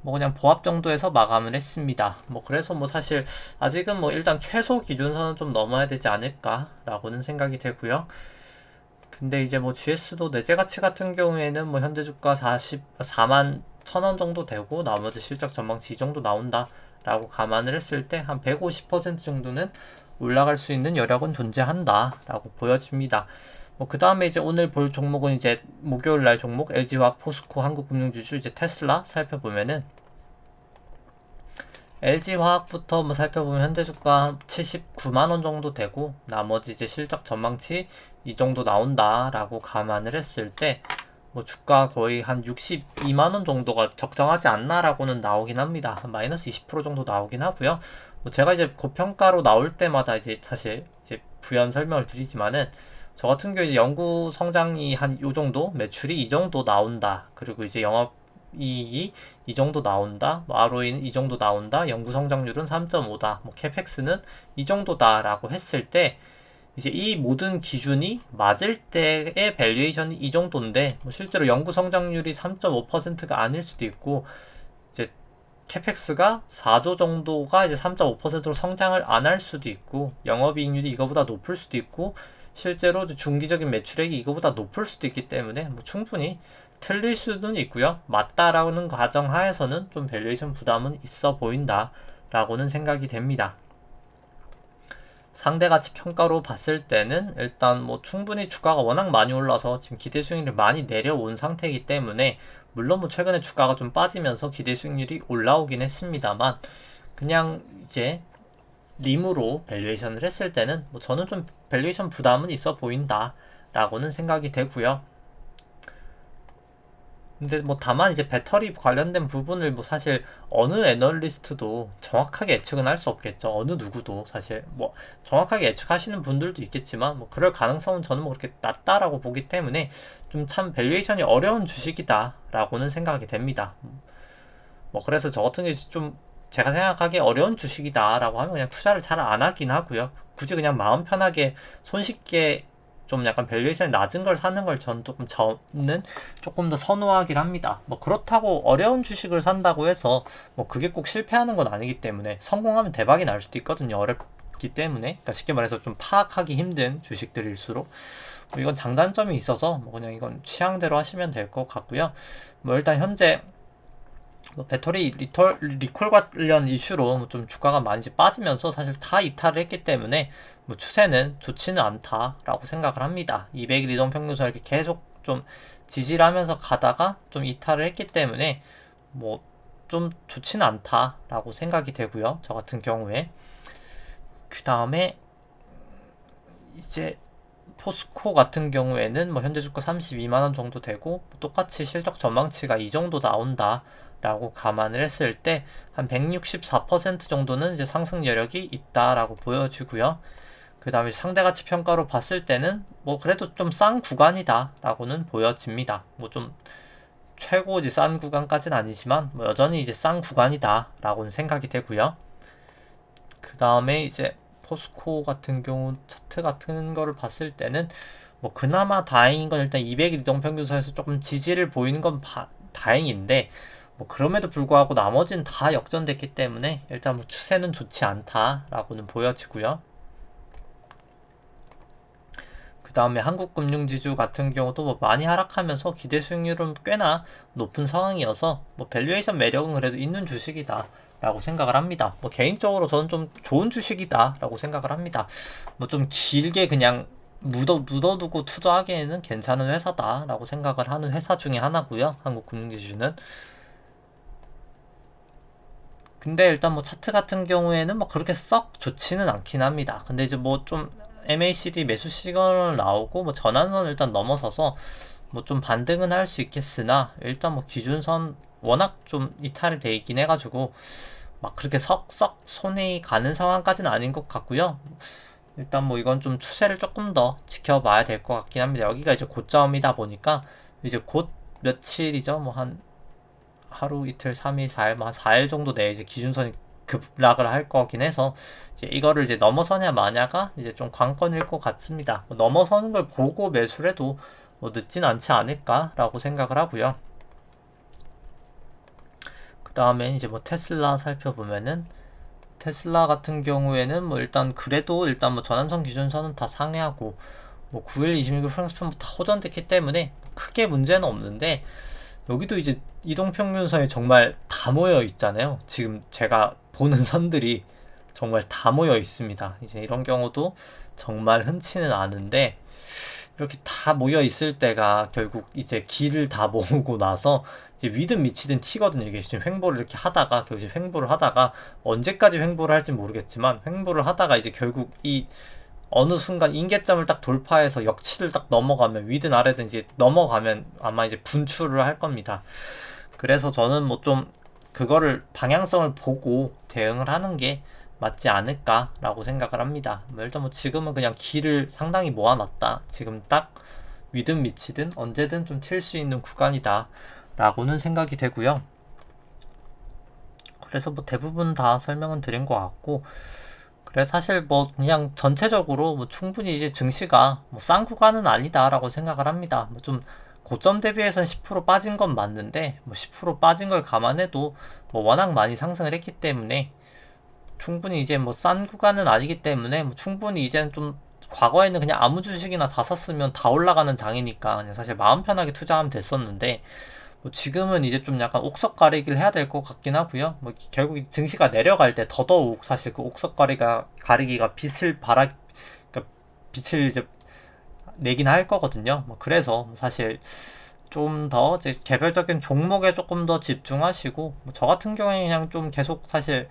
뭐 그냥 보합 정도에서 마감을 했습니다. 뭐 그래서 뭐 사실 아직은 뭐 일단 최소 기준선은 좀 넘어야 되지 않을까라고는 생각이 되고요. 근데 이제 뭐 GS도 내재 가치 같은 경우에는 뭐 현재 주가 44만 1,000원 정도 되고 나머지 실적 전망치 이 정도 나온다라고 감안을 했을 때 한 150% 정도는 올라갈 수 있는 여력은 존재한다라고 보여집니다. 뭐 그 다음에 이제 오늘 볼 종목은 이제 목요일 날 종목 LG화학, 포스코, 한국금융지주, 이제 테슬라 살펴보면은 LG화학부터 뭐 살펴보면 현재 주가 79만 원 정도 되고 나머지 이제 실적 전망치 이 정도 나온다라고 감안을 했을 때 뭐 주가 거의 한 62만 원 정도가 적정하지 않나라고는 나오긴 합니다. 한 마이너스 20% 정도 나오긴 하고요. 뭐 제가 이제 고평가로 나올 때마다 이제 사실 이제 부연 설명을 드리지만은 저 같은 경우 이제 연구 성장이 한 요 정도, 매출이 이 정도 나온다. 그리고 이제 영업 이익이 이 정도 나온다. 뭐 ROE는 이 정도 나온다. 연구 성장률은 3.5다. 뭐 캐펙스는 이 정도다라고 했을 때 이제 이 모든 기준이 맞을 때의 밸류에이션이 이 정도인데 뭐 실제로 연구 성장률이 3.5%가 아닐 수도 있고 이제 캐펙스가 4조 정도가 이제 3.5%로 성장을 안 할 수도 있고 영업이익률이 이거보다 높을 수도 있고 실제로 중기적인 매출액이 이거보다 높을 수도 있기 때문에 뭐 충분히 틀릴 수는 있고요. 맞다라는 과정 하에서는 좀 밸류에이션 부담은 있어 보인다 라고는 생각이 됩니다. 상대가치 평가로 봤을 때는 일단 뭐 충분히 주가가 워낙 많이 올라서 지금 기대 수익률이 많이 내려온 상태이기 때문에 물론 뭐 최근에 주가가 좀 빠지면서 기대 수익률이 올라오긴 했습니다만 그냥 이제 림으로 밸류에이션을 했을 때는 뭐 저는 좀 밸류에이션 부담은 있어 보인다 라고는 생각이 되고요. 근데 뭐 다만 이제 배터리 관련된 부분을 뭐 사실 어느 애널리스트도 정확하게 예측은 할 수 없겠죠. 어느 누구도 사실 뭐 정확하게 예측하시는 분들도 있겠지만 뭐 그럴 가능성은 저는 뭐 그렇게 낮다라고 보기 때문에 좀 참 밸류에이션이 어려운 주식이다라고는 생각이 됩니다. 뭐 그래서 저 같은 경우 좀 제가 생각하기에 어려운 주식이다라고 하면 그냥 투자를 잘 안 하긴 하고요. 굳이 그냥 마음 편하게 손쉽게 좀 약간 밸류에이션이 낮은 걸 사는 걸 저는 조금 더 선호하긴 합니다. 뭐 그렇다고 어려운 주식을 산다고 해서 뭐 그게 꼭 실패하는 건 아니기 때문에 성공하면 대박이 날 수도 있거든요. 어렵기 때문에. 그러니까 쉽게 말해서 좀 파악하기 힘든 주식들일수록 뭐 이건 장단점이 있어서 뭐 그냥 이건 취향대로 하시면 될 것 같고요. 뭐 일단 현재 뭐 배터리 리콜 관련 이슈로 좀 주가가 많이 빠지면서 사실 다 이탈을 했기 때문에 뭐 추세는 좋지는 않다라고 생각을 합니다. 200일 이동평균선 이렇게 계속 좀 지지하면서 가다가 좀 이탈을 했기 때문에 뭐 좀 좋지는 않다라고 생각이 되고요. 저 같은 경우에 그 다음에 이제 포스코 같은 경우에는 뭐 현재 주가 32만원 정도 되고 똑같이 실적 전망치가 이 정도 나온다 라고 감안을 했을 때 한 164% 정도는 이제 상승 여력이 있다라고 보여지고요. 그 다음에 상대가치 평가로 봤을 때는 뭐 그래도 좀 싼 구간이다 라고는 보여집니다. 뭐 좀 최고 이제 싼 구간까지는 아니지만 뭐 여전히 이제 싼 구간이다 라고는 생각이 되고요. 그 다음에 이제 포스코 같은 경우 차트 같은 거를 봤을 때는 뭐 그나마 다행인 건 일단 200일 이동평균선에서 조금 지지를 보이는 건 다행인데 뭐 그럼에도 불구하고 나머지는 다 역전됐기 때문에 일단 뭐 추세는 좋지 않다라고는 보여지고요. 그 다음에 한국금융지주 같은 경우도 뭐 많이 하락하면서 기대 수익률은 꽤나 높은 상황이어서 뭐 밸류에이션 매력은 그래도 있는 주식이다 라고 생각을 합니다. 뭐 개인적으로 저는 좀 좋은 주식이다 라고 생각을 합니다. 뭐 좀 길게 그냥 묻어두고 투자하기에는 괜찮은 회사다 라고 생각을 하는 회사 중에 하나고요. 한국금융지주는. 근데 일단 뭐 차트 같은 경우에는 뭐 그렇게 썩 좋지는 않긴 합니다. 근데 이제 뭐 좀 MACD 매수 시그널 나오고 뭐 전환선 일단 넘어서서 뭐 좀 반등은 할 수 있겠으나 일단 뭐 기준선 워낙 좀 이탈이 돼 있긴 해가지고 막 그렇게 썩 손이 가는 상황까지는 아닌 것 같고요. 일단 뭐 이건 좀 추세를 조금 더 지켜봐야 될 것 같긴 합니다. 여기가 이제 고점이다 보니까 이제 곧 며칠이죠. 뭐 한 하루 이틀 3일 4일 뭐 한 4일 정도 내에 이제 기준선이 급락을 할 거긴 해서 이제 이거를 이제 넘어서냐 마냐가 이제 좀 관건일 것 같습니다. 뭐 넘어서는 걸 보고 매수를 해도 뭐 늦진 않지 않을까라고 생각을 하고요. 그 다음에 이제 뭐 테슬라 살펴보면은 테슬라 같은 경우에는 뭐 일단 그래도 일단 뭐 전환선 기준선은 다 상회하고 뭐 9일 26일 프랑스편부터 다 호전됐기 때문에 크게 문제는 없는데 여기도 이제 이동평균선이 정말 다 모여 있잖아요. 지금 제가 보는 선들이 정말 다 모여 있습니다. 이제 이런 경우도 정말 흔치는 않은데 이렇게 다 모여 있을 때가 결국 이제 길을 다 모으고 나서 이제 위든 밑이든 튀거든요. 이게 지금 횡보를 이렇게 하다가 결국 이제 횡보를 하다가 언제까지 횡보를 할지 모르겠지만 횡보를 하다가 이제 결국 이 어느 순간 인계점을 딱 돌파해서 역치를 딱 넘어가면 위든 아래든 이제 넘어가면 아마 이제 분출을 할 겁니다. 그래서 저는 뭐 좀 그거를 방향성을 보고 대응을 하는 게 맞지 않을까라고 생각을 합니다. 뭐 일단 뭐 지금은 그냥 길을 상당히 모아놨다. 지금 딱 위든 밑이든 언제든 좀 튈 수 있는 구간이다 라고는 생각이 되고요. 그래서 뭐 대부분 다 설명은 드린 것 같고 그래 사실 뭐 그냥 전체적으로 뭐 충분히 이제 증시가 뭐 싼 구간은 아니다라고 생각을 합니다. 뭐 좀 고점 대비해서는 10% 빠진 건 맞는데 뭐 10% 빠진 걸 감안해도 뭐 워낙 많이 상승을 했기 때문에 충분히 이제 뭐 싼 구간은 아니기 때문에 뭐 충분히 이제는 좀 과거에는 그냥 아무 주식이나 다 샀으면 다 올라가는 장이니까 그냥 사실 마음 편하게 투자하면 됐었는데 뭐 지금은 이제 좀 약간 옥석 가리기를 해야 될 것 같긴 하고요. 뭐 결국 증시가 내려갈 때 더더욱 사실 그 옥석 가리기가 그러니까 빛을 이제 내긴 할 거거든요. 뭐 그래서 사실 좀 더 이제 개별적인 종목에 조금 더 집중하시고 뭐저 같은 경우에 그냥 좀 계속 사실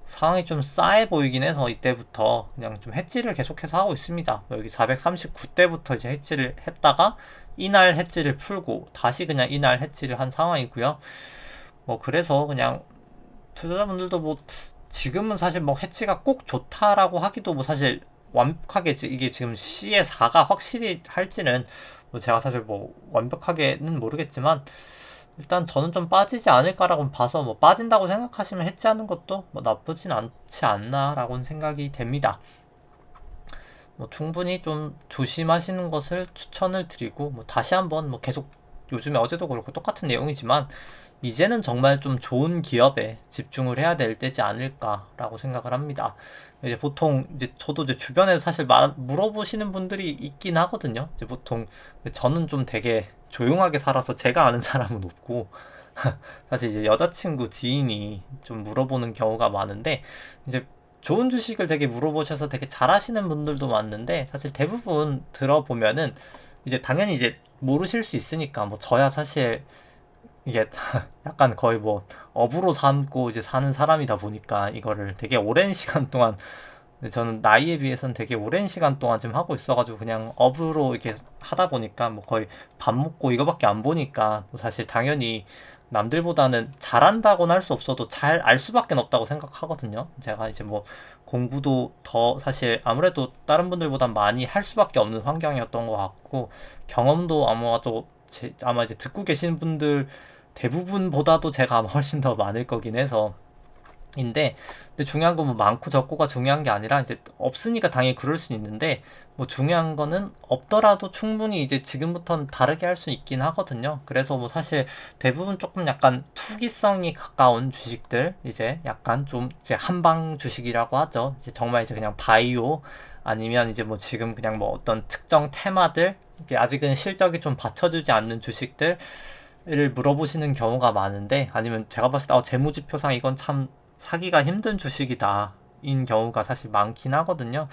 상황이 좀 싸해 보이긴 해서 이때부터 그냥 좀 해지를 계속해서 하고 있습니다. 여기 439대부터 이제 해지를 했다가 이날 해지를 풀고 다시 그냥 이날 해지를 한 상황이고요. 뭐 그래서 그냥 투자자분들도 뭐 지금은 사실 뭐 해지가 꼭 좋다라고 하기도 뭐 사실 완벽하게 이게 지금 C의 4가 확실히 할지는 뭐 제가 사실 뭐 완벽하게는 모르겠지만 일단 저는 좀 빠지지 않을까라고 봐서 뭐 빠진다고 생각하시면 해지하는 것도 뭐 나쁘진 않지 않나라고는 생각이 됩니다. 뭐 충분히 좀 조심하시는 것을 추천을 드리고 뭐 다시 한번 뭐 계속 요즘에 어제도 그렇고 똑같은 내용이지만 이제는 정말 좀 좋은 기업에 집중을 해야 될 때지 않을까라고 생각을 합니다. 이제 보통 이제 저도 이제 주변에서 사실 물어보시는 분들이 있긴 하거든요. 이제 보통 저는 좀 되게 조용하게 살아서 제가 아는 사람은 없고 사실 이제 여자친구 지인이 좀 물어보는 경우가 많은데 이제 좋은 주식을 되게 물어보셔서 되게 잘하시는 분들도 많은데 사실 대부분 들어보면은 이제 당연히 이제 모르실 수 있으니까 뭐 저야 사실 이게 약간 거의 뭐 업으로 삼고 이제 사는 사람이다 보니까 이거를 되게 오랜 시간 동안 근데 저는 나이에 비해서는 되게 오랜 시간 동안 지금 하고 있어가지고 그냥 업으로 이렇게 하다 보니까 뭐 거의 밥 먹고 이거밖에 안 보니까 뭐 사실 당연히 남들보다는 잘한다고는 할 수 없어도 잘 알 수밖에 없다고 생각하거든요. 제가 이제 뭐 공부도 더 사실 아무래도 다른 분들보다 많이 할 수밖에 없는 환경이었던 것 같고 경험도 아마도 아마 이제 듣고 계신 분들 대부분보다도 제가 아마 훨씬 더 많을 거긴 해서 근데 중요한 건 뭐 많고 적고가 중요한 게 아니라 이제 없으니까 당연히 그럴 수 있는데 뭐 중요한 거는 없더라도 충분히 이제 지금부터는 다르게 할 수 있긴 하거든요. 그래서 뭐 사실 대부분 조금 약간 투기성이 가까운 주식들 이제 약간 좀 이제 한방 주식이라고 하죠. 이제 정말 이제 그냥 바이오 아니면 이제 뭐 지금 그냥 뭐 어떤 특정 테마들 이게 아직은 실적이 좀 받쳐주지 않는 주식들 를 물어보시는 경우가 많은데 아니면 제가 봤을 때 재무지표상 이건 참 사기가 힘든 주식이다 인 경우가 사실 많긴 하거든요.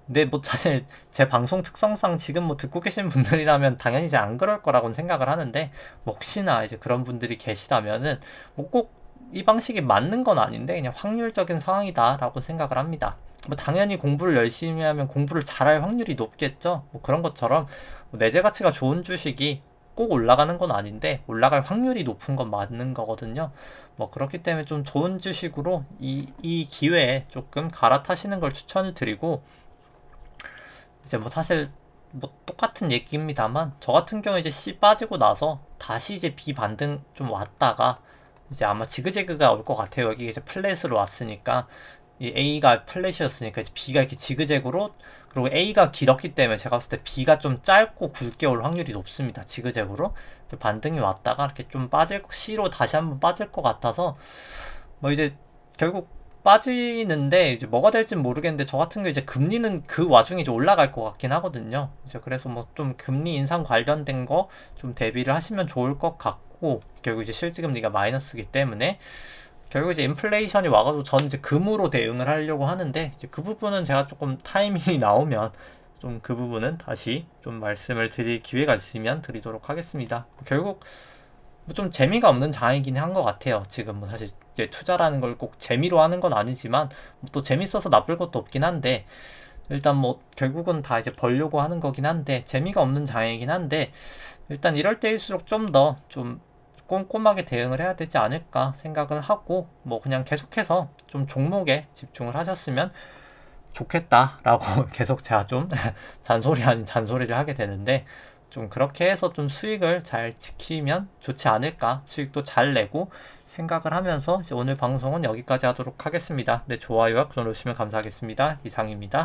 근데 뭐 사실 제 방송 특성상 지금 뭐 듣고 계신 분들이라면 당연히 이제 안 그럴 거라고는 생각을 하는데 뭐 혹시나 이제 그런 분들이 계시다면은 뭐 꼭 이 방식이 맞는 건 아닌데 그냥 확률적인 상황이다라고 생각을 합니다. 뭐 당연히 공부를 열심히 하면 공부를 잘할 확률이 높겠죠. 뭐 그런 것처럼 뭐 내재 가치가 좋은 주식이 꼭 올라가는 건 아닌데 올라갈 확률이 높은 건 맞는 거거든요. 뭐 그렇기 때문에 좀 좋은 주식으로 이 기회에 조금 갈아타시는 걸 추천을 드리고 이제 뭐 사실 뭐 똑같은 얘기입니다만 저 같은 경우 이제 C 빠지고 나서 다시 이제 B 반등 좀 왔다가 이제 아마 지그재그가 올 것 같아요. 여기 이제 플랫으로 왔으니까 이 A가 플랫이었으니까 이제 B가 이렇게 지그재그로 그리고 A가 길었기 때문에 제가 봤을 때 B가 좀 짧고 굵게 올 확률이 높습니다. 지그재그로 반등이 왔다가 이렇게 좀 빠질 C로 다시 한번 빠질 것 같아서 뭐 이제 결국 빠지는데 이제 뭐가 될진 모르겠는데 저 같은 경우 이제 금리는 그 와중에 이제 올라갈 것 같긴 하거든요. 이제 그래서 뭐 좀 금리 인상 관련된 거 좀 대비를 하시면 좋을 것 같고 결국 이제 실질금리가 마이너스이기 때문에 결국 이제 인플레이션이 와가지고 저는 이제 금으로 대응을 하려고 하는데 이제 그 부분은 제가 조금 타이밍이 나오면 좀 그 부분은 다시 좀 말씀을 드릴 기회가 있으면 드리도록 하겠습니다. 결국 뭐 좀 재미가 없는 장이긴 한 것 같아요. 지금 뭐 사실 이제 투자라는 걸 꼭 재미로 하는 건 아니지만 뭐또 재밌어서 나쁠 것도 없긴 한데 일단 뭐 결국은 다 이제 벌려고 하는 거긴 한데 재미가 없는 장이긴 한데 일단 이럴 때일수록 좀 더 좀 꼼꼼하게 대응을 해야 되지 않을까 생각을 하고 뭐 그냥 계속해서 좀 종목에 집중을 하셨으면 좋겠다라고 계속 제가 좀 잔소리 아닌 잔소리를 하게 되는데 좀 그렇게 해서 좀 수익을 잘 지키면 좋지 않을까 수익도 잘 내고 생각을 하면서 이제 오늘 방송은 여기까지 하도록 하겠습니다. 네, 좋아요와 구독 누르시면 감사하겠습니다. 이상입니다.